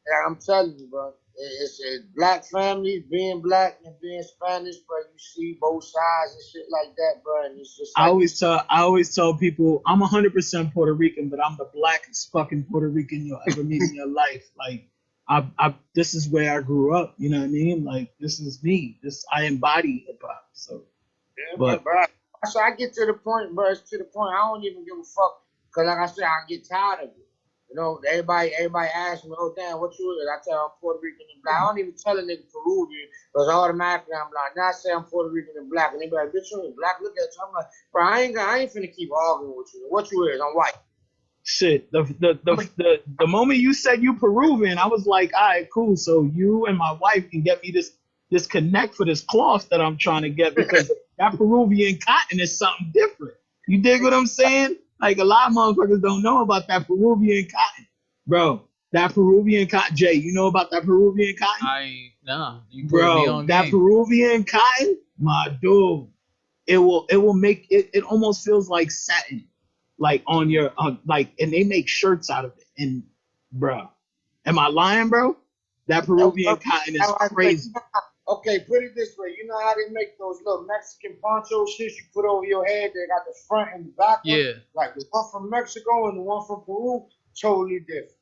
Yeah, I'm telling you, bro. It's a black family, being black and being Spanish, bro. You see both sides and shit like that, bro. And it's just like you. I always tell people I'm 100% Puerto Rican, but I'm the blackest fucking Puerto Rican you'll ever meet in your life. Like this is where I grew up. You know what I mean? Like this is me. This I embody hip hop. So, Yeah, but bro. So I get to the point, bro. It's to the point. I don't even give a fuck, cause like I said, I get tired of it. You know, everybody asks me, "Oh damn, what you is?" I tell them I'm Puerto Rican and black. I don't even tell a nigga Peruvian, cause automatically I'm like, now I say I'm Puerto Rican and black, and they be like, "Bitch, you ain't black." Look at you. I'm like, bro, I ain't finna keep arguing with you. What you is? I'm white. shit, I'm a, the moment you said you Peruvian, I was like, all right, cool. So you and my wife can get me this connect for this cloth that I'm trying to get because that Peruvian cotton is something different. You dig what I'm saying? Like a lot of motherfuckers don't know about that Peruvian cotton, bro. That Peruvian cotton, Jay. You know about that Peruvian cotton, Nah. You put me bro? on That game. Peruvian cotton, my dude. It will make it. It almost feels like satin like on your like and they make shirts out of it and bro am I lying, bro? That Peruvian cotton is crazy. okay, put it this way. You know how they make those little Mexican poncho shits you put over your head? They got the front and the back one. Yeah, Like the one from Mexico and the one from Peru, totally different.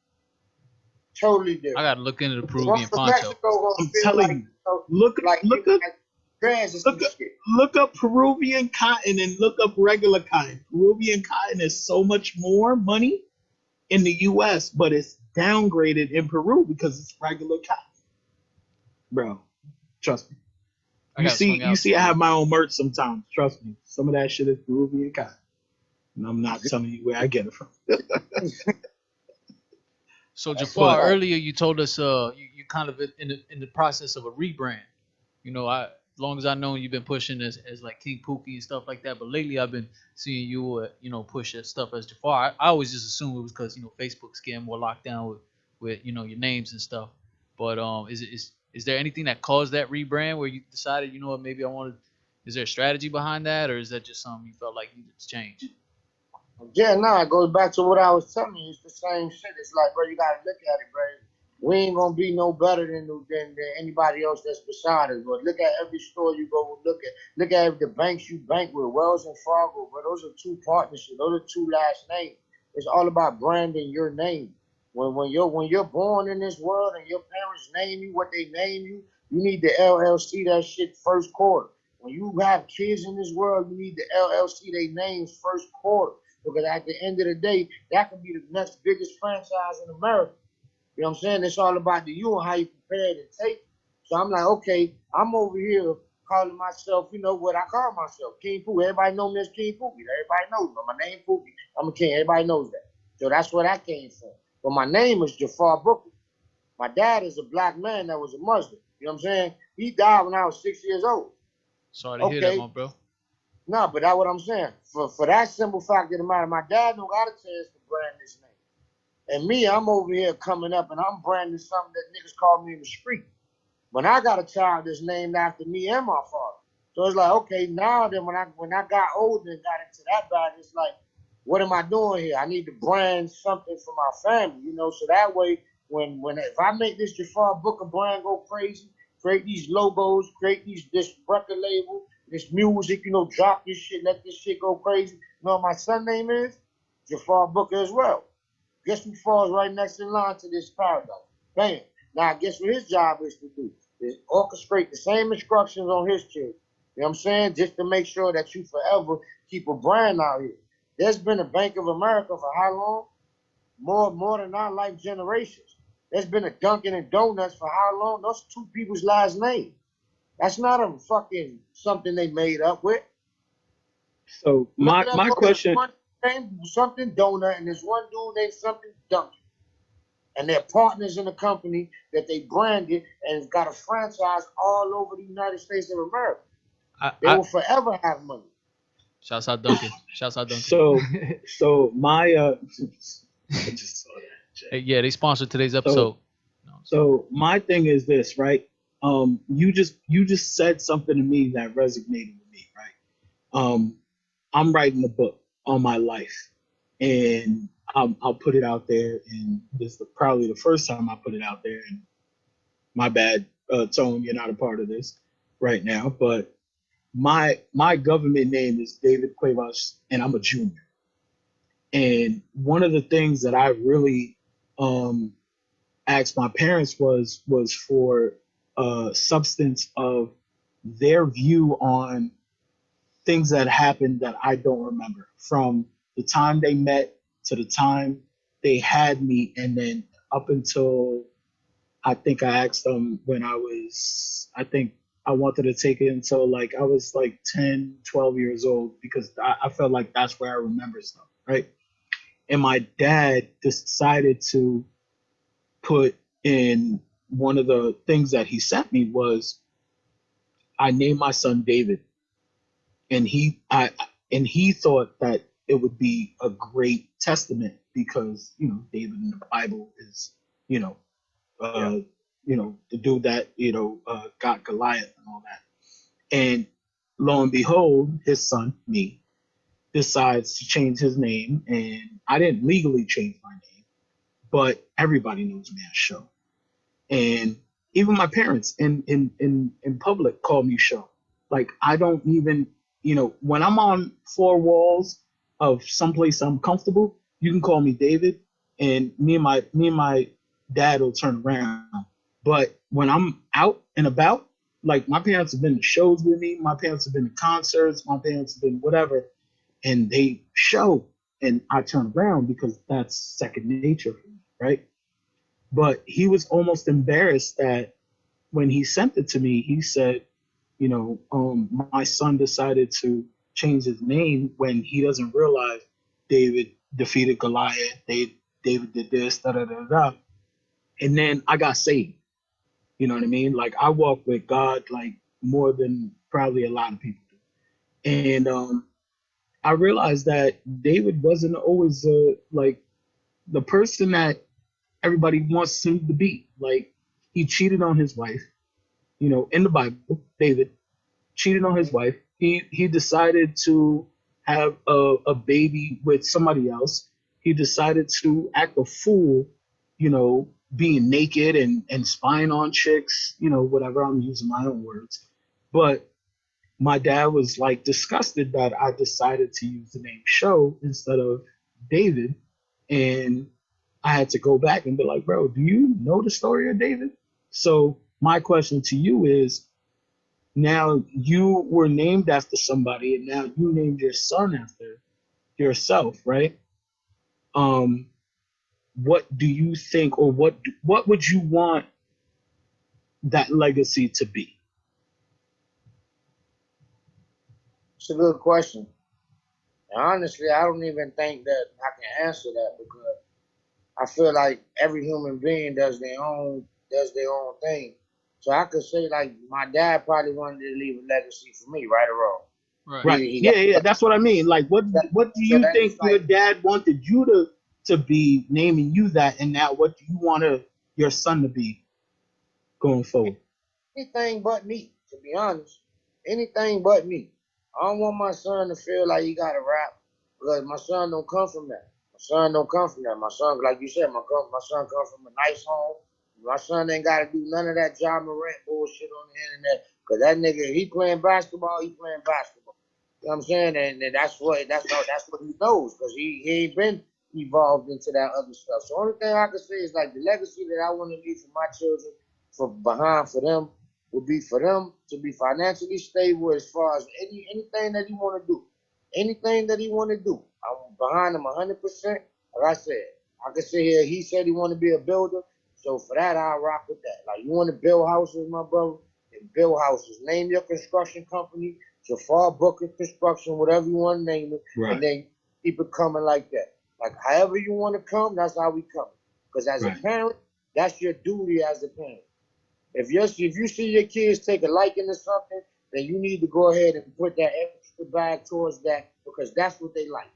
Totally I different. gotta look into the The one Peruvian from poncho. Mexico gonna I'm feel telling like, you, look like look it up has strands or look some up shit. look up Peruvian cotton and look up regular cotton. Peruvian cotton is so much more money in the US, but it's downgraded in Peru because it's regular cotton, bro. Trust me. I You gotta see, swing you out to see, I Peru. have my own merch sometimes. Trust me. Some of that shit is Peruvian cotton. And I'm not telling you where I get it from. So That's a But Jafar, fact. earlier you told us you kind of in the process of a rebrand. As long as I know you've been pushing as like King Pookie and stuff like that, but lately I've been seeing you push that stuff as Jafar. I always just assumed it was because Facebook getting more locked down with your names and stuff. But is there anything that caused that rebrand where you decided, what, maybe I wanted? Is there a strategy behind that, or is that just something you felt like needed to change? Yeah, no, it goes back to what I was telling you. It's the same shit. It's like, bro, you gotta look at it, bro. We ain't gonna be no better than anybody else that's beside us. But look at every store you go look at. Look at the banks you bank with, Wells and Fargo. But those are two partnerships. Those are two last names. It's all about branding your name. When you're born in this world and your parents name you what they name you, you need the LLC that shit first quarter. When you have kids in this world, you need the LLC they names first quarter. Because at the end of the day, that could be the next biggest franchise in America. You know what I'm saying? It's all about the you and how you prepare it and take. So I'm like, okay, I'm over here calling myself, you know what I call myself, King Pookie. Everybody know me as King Pookie. Everybody knows me. My name Pookie. I'm a king. Everybody knows that. So that's where that came from. But my name is Jaafar Booker. My dad is a black man that was a Muslim. You know what I'm saying? He died when I was 6 years old. Sorry to hear that, Okay, my bro. no, but that's what I'm saying. For that simple fact of the matter, my dad don't got a chance to brand this name. And me, I'm over here coming up and I'm branding something that niggas call me in the street. When I got a child that's named after me and my father. So it's like, okay, now then when I got older and got into that bag, it's like, what am I doing here? I need to brand something for my family, so that way when if I make this Jafar Booker brand go crazy, create these logos, create this record label, this music, drop this shit, let this shit go crazy. You know what my son name is? Jafar Booker as well. Guess who falls right next in line to this paradox? Bam. Now, guess what his job is to do? Is orchestrate the same instructions on his children. You know what I'm saying? Just to make sure that you forever keep a brand out here. There's been a Bank of America for how long? More than our life generations. There's been a Dunkin' and Donuts for how long? Those two people's last name. That's not a fucking something they made up with. So Look my it up. my Go. There's question. one named something Donut, and there's one dude named something Dunkin'. And they're partners in a company that they branded and it's got a franchise all over the United States of America. I, They I will forever have money. Shouts out Duncan. Shouts out Duncan. So so my I just saw that. Hey, Jay. yeah, they sponsored today's So episode. No, so my thing is this, right? You just said something to me that resonated with me, right? I'm writing a book on my life, and I'll put it out there. And this is probably the first time I put it out there. And my bad, Tone, you're not a part of this right now. But my government name is David Cuevas, and I'm a junior. And one of the things that I really um, asked my parents was for substance of their view on things that happened that I don't remember, from the time they met to the time they had me, and then up until I think I asked them when I think I wanted to take it until like I was like 10, 12 years old, because I felt like that's where I remember stuff, right? And my dad decided to put in one of the things that he sent me was I named my son David, and he thought that it would be a great testament because David in the Bible is you know Yeah. uh, the dude that got Goliath and all that. And lo and behold, his son, me, decides to change his name, and I didn't legally change my name, but everybody knows me as Show. And even my parents in public call me Show. Like I don't even, when I'm on four walls of someplace I'm comfortable, you can call me David, and me and my dad will turn around. But when I'm out and about, like my parents have been to shows with me, my parents have been to concerts, my parents have been whatever, and they show, and I turn around because that's second nature for me, right? But he was almost embarrassed that when he sent it to me, he said, my son decided to change his name when he doesn't realize David defeated Goliath. David did this, da da da da. And then I got saved. You know what I mean? Like I walk with God like more than probably a lot of people do. And I realized that David wasn't always like the person that everybody wants him to be. Like, he cheated on his wife, you know, in the Bible, David cheated on his wife. He decided to have a baby with somebody else. He decided to act a fool, you know, being naked and spying on chicks, you know, whatever. I'm using my own words. But my dad was like disgusted that I decided to use the name Show instead of David. And I had to go back and be like, bro, do you know the story of David? So my question to you is, now you were named after somebody and now you named your son after yourself, right? Um, what do you think, or what would you want that legacy to be? It's a good question. And honestly, I don't even think that I can answer that because I feel like every human being does their own thing. So I could say like my dad probably wanted to leave a legacy for me, right or wrong. Right. Right. He Yeah, got yeah, that's what I mean. Like, what do so you that think it's your like dad wanted you to be, naming you that, and now what do you want your son to be going forward? anything but me, to be honest. Anything but me. I don't want my son to feel like he got to rap because my son don't come from that. My son don't come from that. My son, like you said, my son comes from a nice home. My son ain't got to do none of that John Morant bullshit on the internet because that nigga, he playing basketball, he playing basketball. You know what I'm saying? And that's what he knows because he ain't been evolved into that other stuff. So only thing I can say is like the legacy that I want to leave for my children, for them would be for them to be financially stable as far as anything that he want to do. Anything that he want to do. I'm behind him 100%. Like I said, I can say here, he said he want to be a builder. So for that, I'll rock with that. Like, you want to build houses, my brother? Then build houses. Name your construction company, Jaafar Booker Construction, whatever you want to name it, and Right, then keep it coming like that. Like, however you want to come, that's how we come. Because as a right. parent, that's your duty as a parent. If you see your kids take a liking to something, then you need to go ahead and put that extra bag towards that because that's what they like.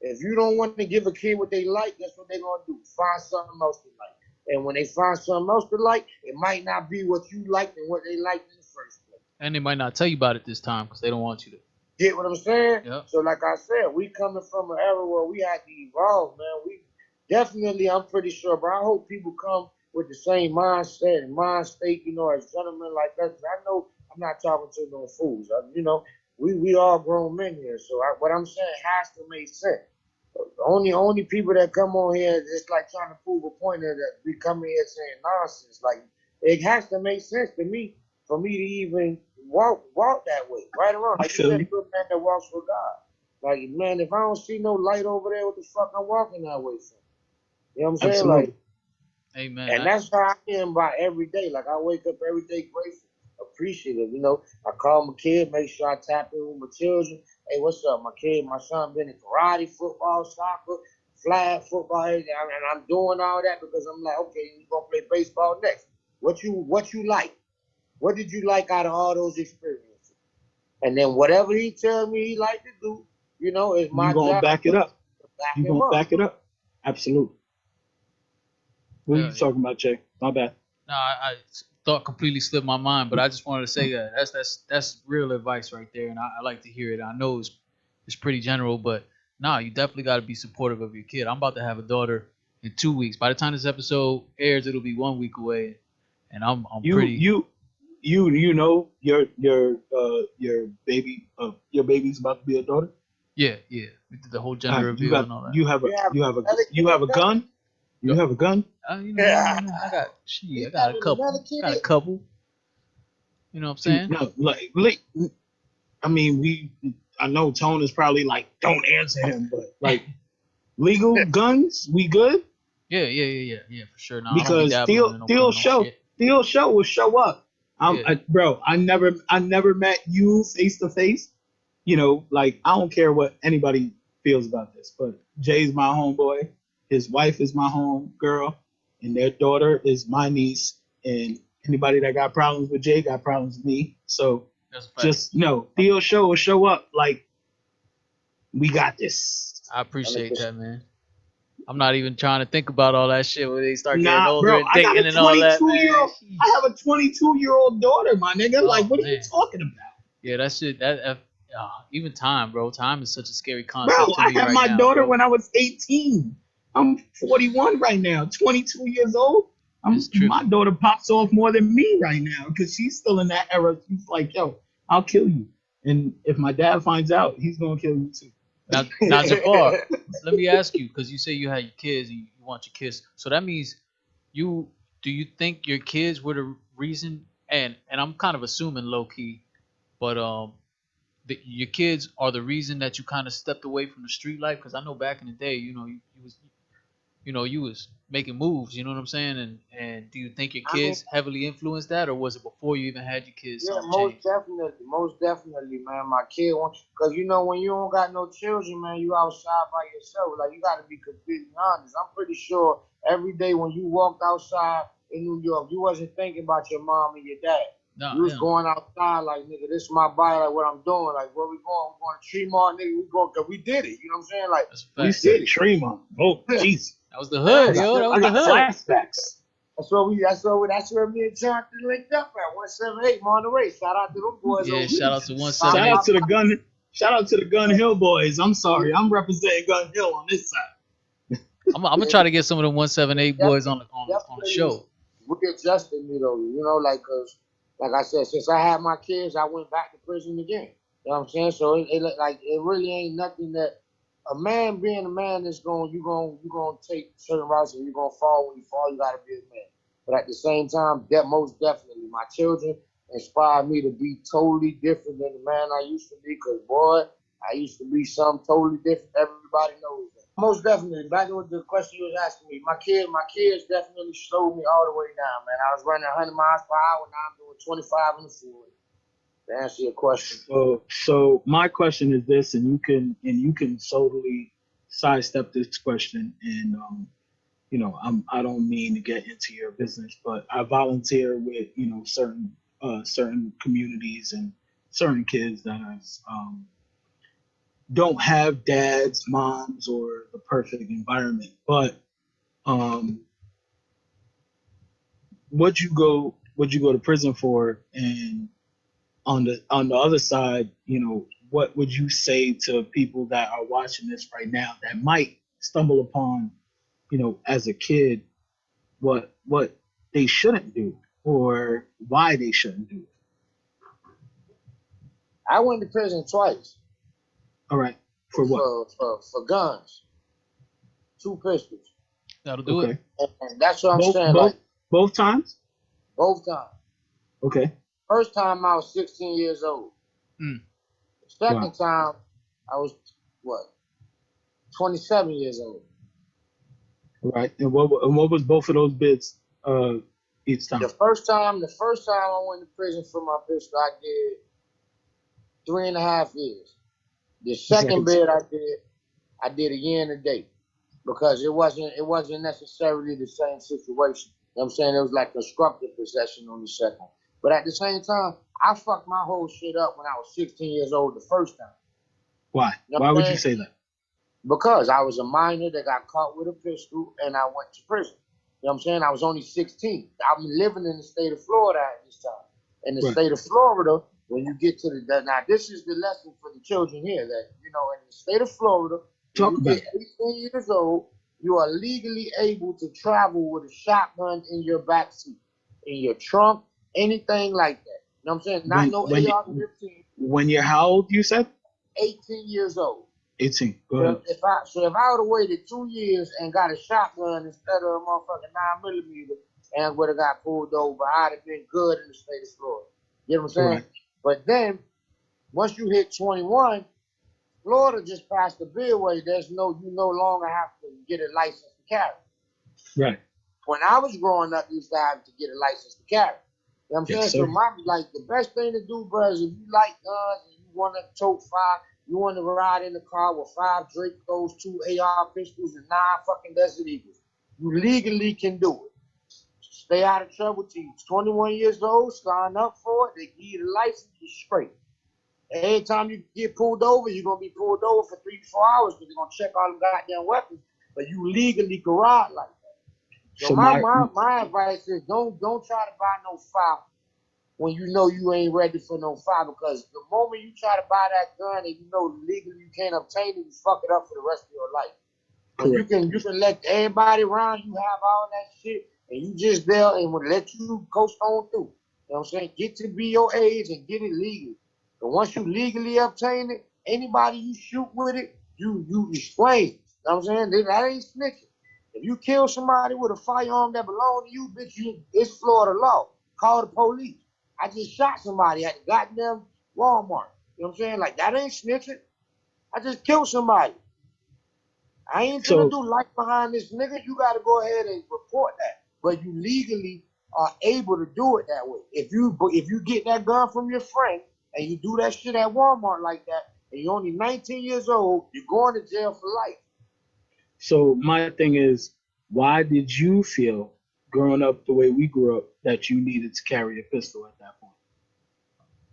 If you don't want to give a kid what they like, that's what they're gonna do. Find something else to like. And when they find something else to like, it might not be what you liked and what they liked in the first place. And they might not tell you about it this time because they don't want you to. Get what I'm saying? Yep. So like I said, we coming from an era where we had to evolve, man. We definitely, I'm pretty sure, but I hope people come with the same mindset and mind state, as gentlemen like us. I know I'm not talking to no fools. We all grown men here. So what I'm saying has to make sense. The only people that come on here just like trying to prove a point that we come here saying nonsense. Like, it has to make sense to me for me to even walk that way, right or wrong. I Like you feel said, you. you're a man that walks with God. Like, man, if I don't see no light over there, what the fuck I'm walking that way for? You know what I'm saying? Like, Absolutely. Amen. and that's how I am by every day. Like, I wake up every day grateful, appreciative. I call my kid, make sure I tap in with my children. Hey, what's up, my kid? My son been in karate, football, soccer, flag football, everything. And I'm doing all that because I'm like, okay, you gonna play baseball next. What you like? What did you like out of all those experiences? And then whatever he tell me he like to do, it's You my gonna job back it up. to back You him gonna up. back it up. Absolutely. What are Yeah, you yeah. talking about, Jay? My bad. No, I thought completely slipped my mind, but I just wanted to say that that's real advice right there, and I like to hear it. I know it's pretty general, but nah, you definitely got to be supportive of your kid. I'm about to have a daughter in 2 weeks. By the time this episode airs, it'll be 1 week away, and I'm You pretty. you you know your baby's about to be a daughter. Yeah, yeah. We did the whole All gender right, reveal and all that. You have another you have a kid, gun. You have a gun. I got he's I got a having couple. another Got a kid. couple. You know what I'm See, saying? no, like I mean, I know Tone is probably like, don't answer him, but like, legal guns, we good? Yeah, for sure. No, I don't be Because dabbling in no criminal shit. Theo Show will show up. Yeah. Bro, I never met you face to face. Like, I don't care what anybody feels about this, but Jay's my homeboy. His wife is my home girl, and their daughter is my niece. And anybody that got problems with Jay got problems with me. So That's a fact. just know, Theo Show will show up like, we got this. I appreciate 100%. that, man. I'm not even trying to think about all that shit when they start getting Nah, older bro, and I got dating a and all that, 22-year man. old. I Sheesh. have a 22-year-old daughter, my nigga. Like, Oh what are you man. talking about, Yeah, that shit. Even time, bro. Time is such a scary concept bro? to I me had right my now, daughter bro. when I was 18. I'm 41 right now. 22 years old. It's My trippy. daughter pops off more than me right now because she's still in that era. She's like, yo, I'll kill you, and if my dad finds out, he's gonna kill you too. Now, Jafar, let me ask you, because you say you had your kids and you want your kids, so that means you do you think your kids were the reason? And I'm kind of assuming low key, but your kids are the reason that you kind of stepped away from the street life. Because I know back in the day, you was making moves. You know what I'm saying? And do you think your I mean, kids heavily influenced that, or was it before you even had your kids yeah, something changed? most definitely, man. My kid wants, cause you know when you don't got no children, man, you outside by yourself. Like you gotta be completely honest. I'm pretty sure every day when you walked outside in New York, you wasn't thinking about your mom and your dad. No, You was yeah, going outside like, nigga, this is my body, like what I'm doing, like where we going? We going to Tremont, nigga. We going, cause we did it. You know what I'm saying? Like that's a You we fact. did said it. Tremont. Oh, jeez. That was the I hood, got yo. That was I the got hood. flashbacks. That's where linked up at 178 Monterey. Shout out to them boys Yeah, over shout there. out to Shout out 178. to the gun. Shout out to the Gun Hill boys. I'm sorry, I'm representing Gun Hill on this side. I'm gonna try to get some of the 178 boys Definitely, on the definitely show. readjusted me though. You know, like cause like I said, since I had my kids, I went back to prison again. You know what I'm saying? So it really ain't nothing that a man being a man is going. You gonna take certain routes and you gonna fall when you fall. You gotta be a man. But at the same time, that most definitely, my children inspired me to be totally different than the man I used to be. Cause boy, I used to be something totally different. Everybody knows that. Most definitely. Back to the question you was asking me. My kids definitely slowed me all the way down, man. I was running 100 miles per hour. Now I'm doing 25 in the freeway. To answer your question. So my question is this, and you can totally sidestep this question, and I don't mean to get into your business, but I volunteer with certain communities and certain kids that don't have dads, moms, or the perfect environment. But um, what you go to prison for, and on the other side, what would you say to people that are watching this right now that might stumble upon, as a kid, what they shouldn't do or why they shouldn't do it? I went to prison twice All right, for what? for guns, two pistols. That'll do it. Okay, And that's what I'm both saying. both Like both times. both times. Okay, First time I was 16 years old. Mm. Second wow. time I was what 27 years old. All right, and what was both of those bits each time? The first time I went to prison for my pistol, I did 3.5 years. The second Right, bid I did a year and a day because it wasn't necessarily the same situation. You know what I'm saying? It was like constructive possession on the second. But at the same time, I fucked my whole shit up when I was 16 years old the first time. why? You know Why what I'm would you saying? say that? Because I was a minor that got caught with a pistol and I went to prison. You know what I'm saying? I was only 16. I'm living in the state of Florida at this time. In the Right, state of Florida, when you get to now this is the lesson for the children here that, in the state of Florida, when talk you about get it. 18 years old, you are legally able to travel with a shotgun in your backseat, in your trunk, anything like that. You know what I'm saying? Not when no when you AR-15, when you're how old you said? 18 years old. 18. Go So ahead. if I would have waited 2 years and got a shotgun instead of a motherfucking 9 millimeter and would have got pulled over, I'd have been good in the state of Florida. You know what I'm saying? Right, But then once you hit 21, Florida just passed a bill where you no longer have to get a license to carry. right. When I was growing up, you used to have to get a license to carry. You know what I'm Yes, saying? So sir. the best thing to do, bro, is if you like guns and you want to tote five, you want to ride in the car with 5 Dracos, 2 AR pistols, and 9 fucking Desert Eagles. You legally can do it. Stay out of trouble till you're 21 years old, sign up for it, they give you the license, you're straight. Every time you get pulled over, you're gonna be pulled over for 3 to 4 hours because they're gonna check all the goddamn weapons. but you legally can ride like that. So So my my advice is don't try to buy no file when you know you ain't ready for no file, because the moment you try to buy that gun and you know legally you can't obtain it, you fuck it up for the rest of your life. When correct. you can let everybody around you have all that shit and you just there and will let you coast on through. You know what I'm saying? Get to be your age and get it legal. But once you legally obtain it, anybody you shoot with it, you explain. You know what I'm saying? That ain't snitching. If you kill somebody with a firearm that belong to you, bitch, it's Florida law. Call the police. I just shot somebody at the goddamn Walmart. You know what I'm saying? Like, that ain't snitching. I just killed somebody. I ain't finna So do life behind this nigga. You gotta go ahead and report that. But you legally are able to do it that way. If you get that gun from your friend and you do that shit at Walmart like that, and you're only 19 years old, you're going to jail for life. so my thing is, why did you feel growing up the way we grew up that you needed to carry a pistol at that point?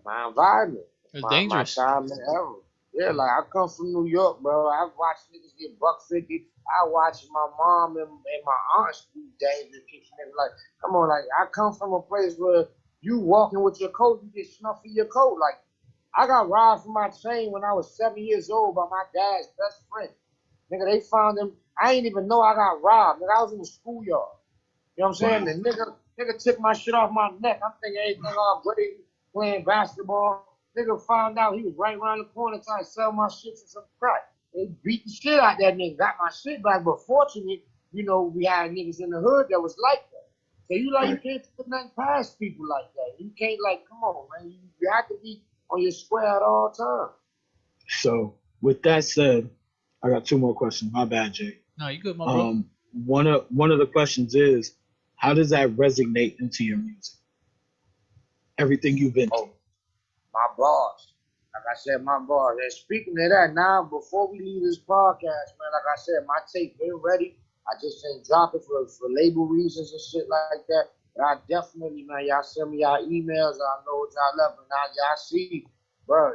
My environment, It's my dangerous. time and era. Yeah, like I come from New York, bro. I've watched niggas get $150. I watch my mom and my aunts do dangerous shit. Like, come on, like I come from a place where you walking with your coat, you get snuffed in your coat. Like I got robbed from my chain when I was 7 years old by my dad's best friend. Nigga, they found him. I ain't even know I got robbed. Nigga, I was in the schoolyard. You know what I'm saying? Wow. The nigga took my shit off my neck. I'm thinking everything all great, playing basketball. Nigga found out he was right around the corner trying to sell my shit for some crack. They beat the shit out that nigga, got my shit back. But fortunately, you know, we had niggas in the hood that was like that. So you Right. can't put nothing past people like that. You can't come on, man. You have to be on your square at all times. So with that said, I got two more questions. My bad, Jay. No, you good, my bro. One of the questions is, how does that resonate into your music? Everything you've been through. Oh, my boss. Like I said, my boss. And speaking of that, now before we leave this podcast, man, like I said, my tape been ready. I just ain't drop it for label reasons and shit like that. But I definitely, man, y'all send me y'all emails. I know what y'all love, and now y'all see, bro,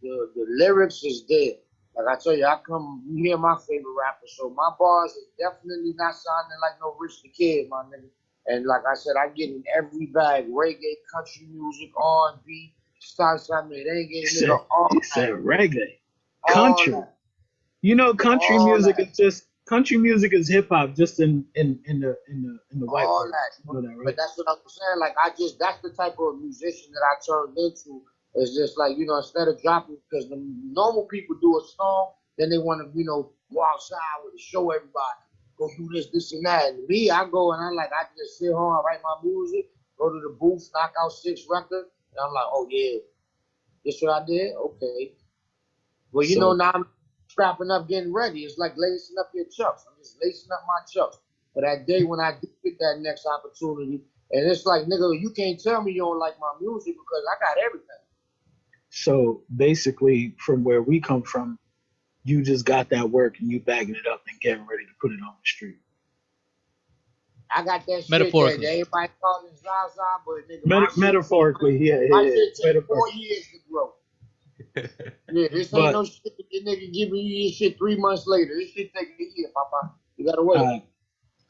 the lyrics is there. Like I tell you, I come, you hear my favorite rapper, so my bars is definitely not sounding like no Rich the Kid, my nigga. And like I said, I get in every bag: reggae, country music, R&B, style, something. They ain't He getting said nigga he said reggae. all Country. that, You know, all that. country music is hip hop just in the white All world. that. You know that, But right? that's what I'm saying. Like that's the type of musician that I turned into. It's just like, instead of dropping, because the normal people do a song, then they want to, go outside with it, show everybody, go do this and that. And me, I go and I just sit home, I write my music, go to the booth, knock out 6 records, and I'm like, oh yeah, this what I did? Okay. Well, So now I'm strapping up, getting ready. It's like lacing up your chucks. I'm just lacing up my chucks for that day when I do get that next opportunity. And it's like, nigga, you can't tell me you don't like my music because I got everything. so basically, from where we come from, you just got that work and you bagging it up and getting ready to put it on the street. I got that shit that Metaphorically. everybody calling Zaza, but nigga, my shit, Metaphorically, yeah, my yeah, shit take metaphor. 4 years to grow. Yeah, this ain't But no shit that the nigga giving you your shit 3 months later. This shit take a year, papa. You gotta wait. uh,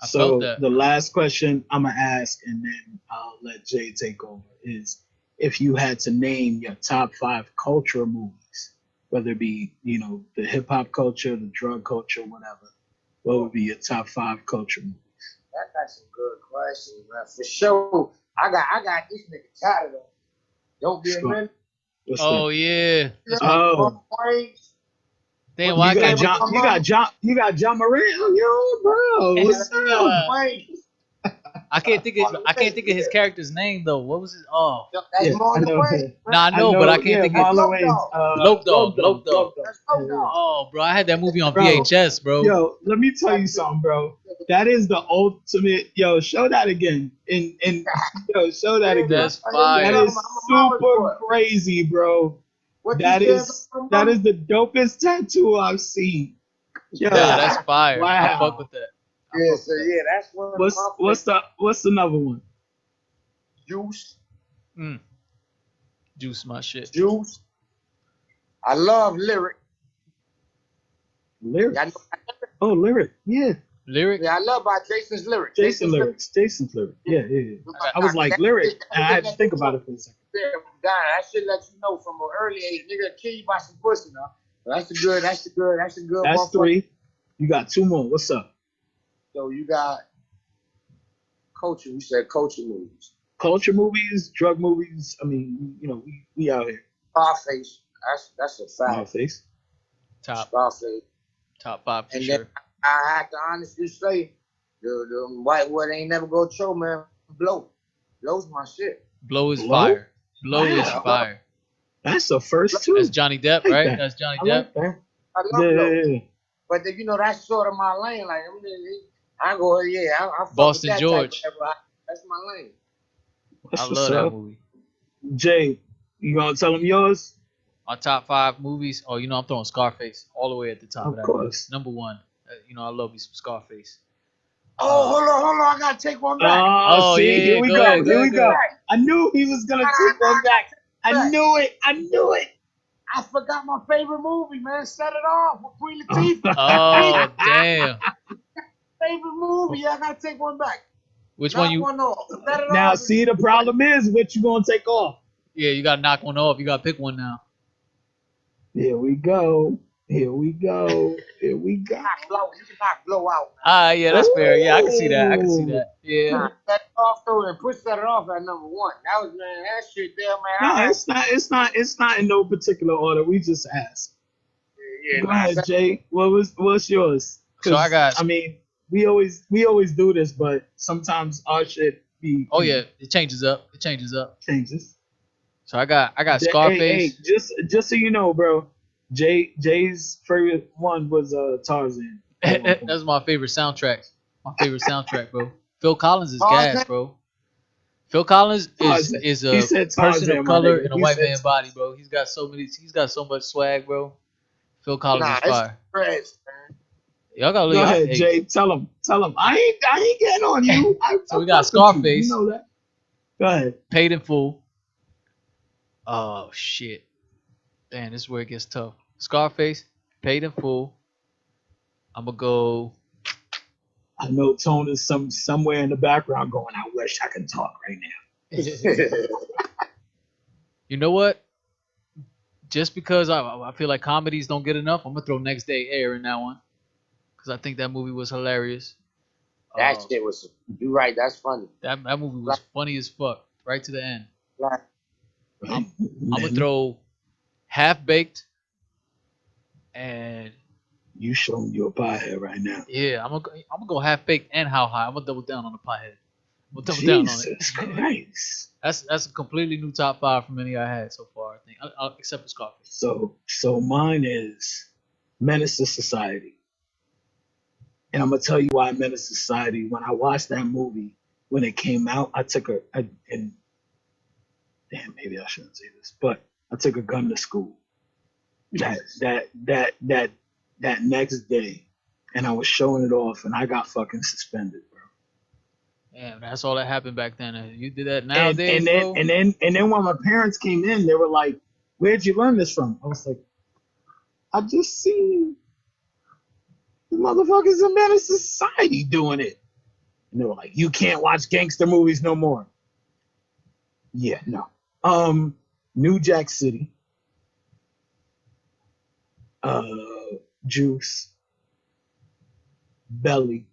I felt so that. the last question I'm gonna ask, and then I'll let Jay take over, is if you had to name your top five cultural movies, whether it be the hip hop culture, the drug culture, whatever, what would be your top five culture movies? That got some good questions, man. For sure. I got this nigga tired of. Don't be What's a going? minute. What's Oh that? yeah, Yeah, that's my. Oh, Praise. Damn, What why you I the got can't name of think. John. my You got mama? John. You got John Moran. Yo, bro, Yeah, what's that nigga on up? the Uh, way. I can't think of. On the I can't way. think of his Yeah. character's name though. What was it? Oh, That's Yeah, I Marlon know. Wayne, nah, man. I I know, but I know. can't Yeah, think of That's Marlon Low Wayne's Dog. Lope Dog. Globe Lope Dog. Dog. Globe Dog. That's Low Yeah. Dog. Oh, bro, I had that movie on Bro, VHS, bro. yo, let me tell you That something, bro. That is the ultimate. Yo, show that again. And yo, show that yeah, again. That's hear me That fire. talking is about I'm a mama's super boy. crazy, bro. What you That said is about that mama? is the dopest tattoo I've seen. Nah, Yo, that's fire. I fuck wow. with that. I Yeah, fuck so with that. yeah, that's one of my What's favorites. another one? Juice. Mm, Juice my shit. Juice. I love lyric. Y'all know Lyrics. that lyric? Oh, lyric. Yeah. Lyric. Yeah, I love about Jason's lyrics. Jason's lyric. Yeah, yeah, yeah. I got I was like That lyric, shit, and I had to think about it for a second. that shit lets you know from an early age, nigga, kill you by some pussy now. That's a good That's motherfucker. three. You got two more. What's up? So you got culture. You said culture movies. Culture movies, drug movies. I mean, we out here. Scarface. That's a fact. Scarface. top Scarface. top five for And then sure. I have to honestly say, the white boy ain't never go show, man. Blow's my shit. Blow is Blow? fire. Blow is Wow. fire. That's the first That's two. Johnny Depp, I like right? that. That's Johnny I Depp. like that. I Yeah, love Blow. yeah, yeah. But that's sort of my lane. Like I go, yeah, I fuck with Boston that George. type of that's my lane. I That's what's love that up. movie. Jay, you gonna tell him yours? My top five movies. Oh, I'm throwing Scarface all the way at the top of Of that course. list. Number one. I love me some Scarface. Oh, hold on, I gotta take one back. Oh See, here yeah, we go go. ahead, go Here we ahead, go go. ahead. I knew he was gonna take one back. I knew it. I knew it. I forgot my favorite movie, man. Set it off with Queen Latifah. Oh damn. Favorite movie. Yeah, I gotta take one back. Which one Knock you? one off. Set it Now, off. see, the problem is what you gonna take off. Yeah, you gotta knock one off. You gotta pick one now. Here we go. Here we go. Here we go. You can knock blow out. Ah, yeah, that's fair. Yeah, I can see that. I can see Ooh. that. Yeah. Nah, set it off though, and push set it off at number one. That was that shit there, man. No, it's not. It's not. It's not in no particular order. We just asked. Go ahead, Jay. What's yours? So I got. I mean, we always do this, but sometimes our shit be. Oh yeah, it changes up. It changes up. Changes. So I got Hey, Scarface. just so you know, bro. Jay's favorite one was Tarzan. That's my favorite soundtrack. My favorite soundtrack, bro. Phil Collins is Tarzan? gas, bro. Phil Collins Tarzan. is He a said person Tarzan, of my color nigga. in a He white said man body, bro. He's got so much swag, bro. Phil Collins Nah, is it's fire. trash, man. Y'all gotta Go look. ahead, Hey, Jay. Tell him. I ain't getting on you. so we I got fuck with you. Scarface, You know that. Go ahead. Paid in Full. Oh shit. Damn, this is where it gets tough. Scarface, Paid in Full. I'm gonna go. I know Tone is somewhere in the background going, I wish I could talk right now. You know what? Just because I feel like comedies don't get enough, I'm gonna throw Next Day Air in that one because I think that movie was hilarious. That shit was. You right. That's funny. That movie was funny as fuck right to the end. Like, I'm gonna throw Half Baked and You showing your pie right now. yeah, I'm gonna go Half Baked and How High. I'm gonna double down on the Piehead. I'm gonna double down on it. Jesus Christ. That's a completely new top five from any I had so far. I think, except for Scarface. So mine is Menace to Society. And I'm gonna tell you why Menace to Society. When I watched that movie, when it came out, I took and damn, maybe I shouldn't say this, but I took a gun to school. That next day, and I was showing it off, and I got fucking suspended, bro. Damn, that's all that happened back then. You did that And nowadays, then bro? and then when my parents came in, they were like, "Where'd you learn this from?" I was like, "I just seen the motherfuckers in Menace to Society doing it." And they were like, "You can't watch gangster movies no more." Yeah, no. New Jack City, uh, Juice, Belly,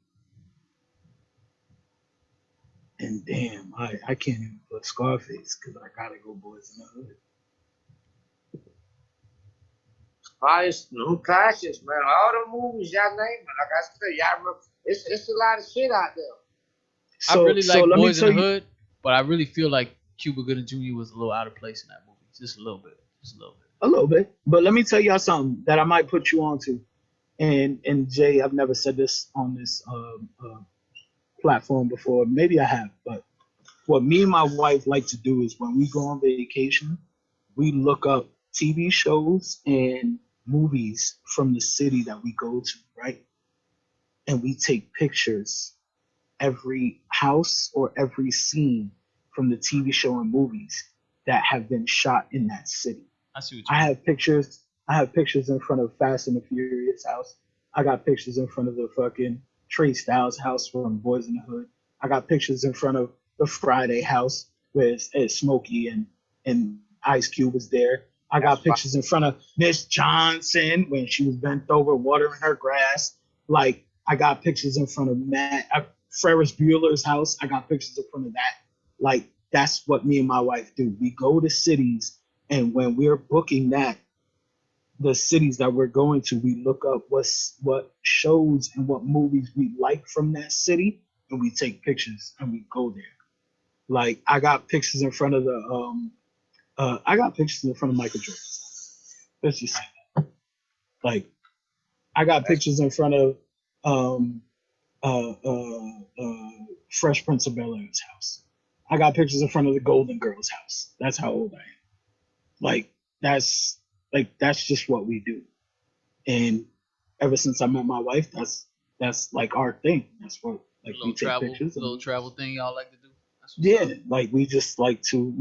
and damn, I can't even put Scarface because I gotta go Boys in the Hood. no classics, man. All the movies y'all name, like I said, y'all remember. It's a lot of shit out there. I really So like let me Boys in tell the you, Hood, but I really feel like Cuba Gooding Jr. was a little out of place in that movie. Just a little bit. Just a little bit. a little bit, but let me tell y'all something that I might put you on to. And Jay, I've never said this on this platform before. Maybe I have, but what me and my wife like to do is when we go on vacation, we look up TV shows and movies from the city that we go to, right? And we take pictures every house or every scene from the TV show and movies that have been shot in that city. I see what you mean. I have pictures. I have pictures in front of Fast and the Furious house. I got pictures in front of the fucking Trey Styles house from Boys in the Hood. I got pictures in front of the Friday house where it's Smokey and Ice Cube was there. I That's got fine. pictures in front of Miss Johnson when she was bent over watering her grass. Like I got pictures in front of Ferris Bueller's house. I got pictures in front of that. Like that's what me and my wife do. We go to cities, and when we're booking the cities that we're going to, we look up what shows and what movies we like from that city, and we take pictures and we go there. Like I got pictures in front of I got pictures in front of Michael Jordan. Let's just say that. Like I got That's pictures in front of um, uh, uh, uh, Fresh Prince of Bel Air's house. I got pictures in front of the Golden Girls house. That's how old I am. Like that's that's just what we do. And ever since I met my wife, that's like our thing. That's what like we take pictures and little travel thing y'all like to do. That's what's yeah, up. like we just like to,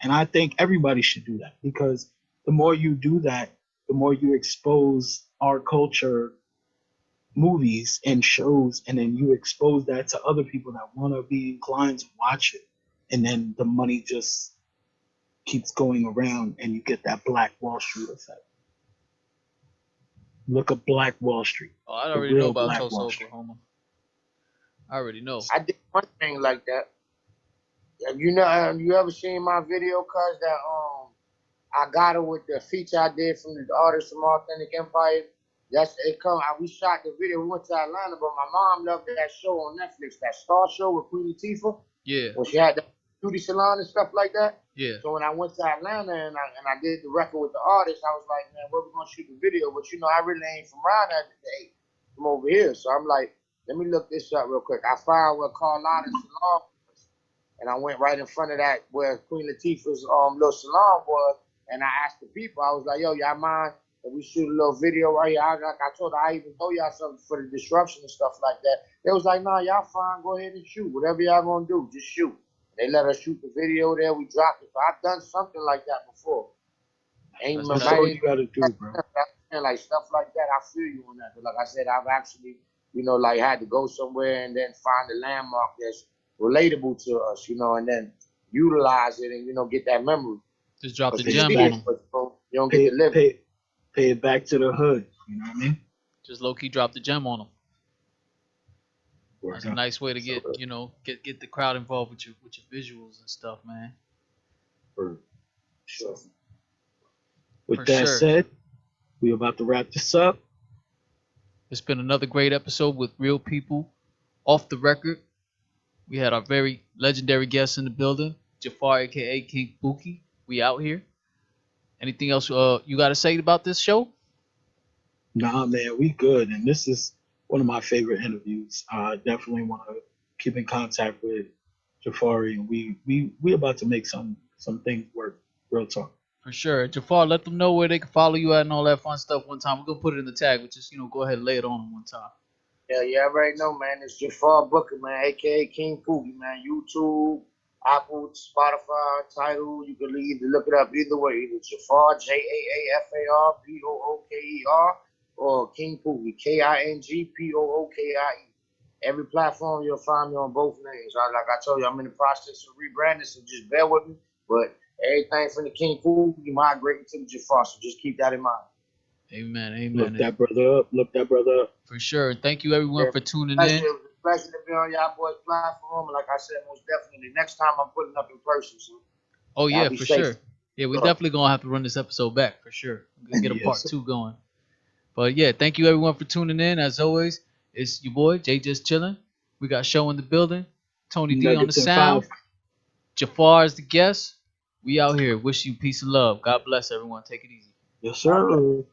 and I think everybody should do that because the more you do that, the more you expose our culture, movies and shows, and then you expose that to other people that want to be inclined to watch it. And then the money just keeps going around and you get that Black Wall Street effect. Look at Black Wall Street, Oh, I the already know real about Black Tulsa, Wall Street. Oklahoma. I already know. I did one thing like that. Have you ever seen my video, cuz that I got her with the feature I did from the artist from Authentic Empire. That's it. We shot the video. We went to Atlanta, but my mom loved that show on Netflix, that Star Show with Queen Latifah, Yeah, when she had the beauty salon and stuff like that. yeah. So when I went to Atlanta and I did the record with the artist, I was like, man, where we gonna shoot the video? But I really ain't from around that day, from over here. So I'm like, let me look this up real quick. I found where Carlotta's salon was, and I went right in front of that where Queen Latifah's little salon was, and I asked the people, I was like, yo, y'all mind if we shoot a little video right here? I told her I even throw y'all something for the disruption and stuff like that. They was like, nah, y'all fine, go ahead and shoot. Whatever y'all gonna do, just shoot. They let us shoot the video there. We dropped it. So I've done something like that before. Ain't That's That's tight. all nobody you got to do, bro. like stuff like that. I feel you on that. But like I said, I've actually, like had to go somewhere and then find a landmark that's relatable to us, and then utilize it and get that memory. Just drop Because the Pay you it gem see on back. it, them. but you don't get Pay to live it. pay pay it back to the hood. You know what I mean? Just low key drop the gem on them. That's Work a out. nice way to So get the crowd involved with your visuals and stuff, man. for sure. With For that sure. said, we about to wrap this up. It's been another great episode with real people off the record. We had our very legendary guest in the building, Jafar, aka King Buki. We out here. Anything else you got to say about this show? Nah, man, we good, and this is one of my favorite interviews. I definitely want to keep in contact with Jafari, and we about to make some things work. Real talk. For sure. Jafar, let them know where they can follow you at and all that fun stuff one time. We're going to put it in the tag, but just, go ahead and lay it on them one time. Yeah, you already know, man. It's Jafar Booker, man, aka King Poogie, man. YouTube, Apple, Spotify, Tidal. You can either look it up either way. Either Jafar, Jaafar Booker, or King Poogie, Kingpookie. Every platform you'll find me on both names. Like I told you, I'm in the process of rebranding, so just bear with me. But everything from the King Poogie migrating to the Jafar, so just keep that in mind. Amen. Look Amen. that brother up. Look that brother up. For sure. Thank you, everyone, Yeah. for tuning Pleasure, in. it was a pleasure to be on y'all boys' platform. And like I said, most definitely, next time I'm putting up in person. So Oh, y'all yeah, be for safe. sure. Yeah, we Sure. definitely going to have to run this episode back, for sure. We're going to get a Yes, part sir. 2 going. But, yeah, thank you, everyone, for tuning in. As always, it's your boy, Jay Just Chillin'. We got Show in the building. Tony D on the Nuggets and sound. five. Jafar is the guest. We out here. Wish you peace and love. God bless everyone. Take it easy. Yes, sir.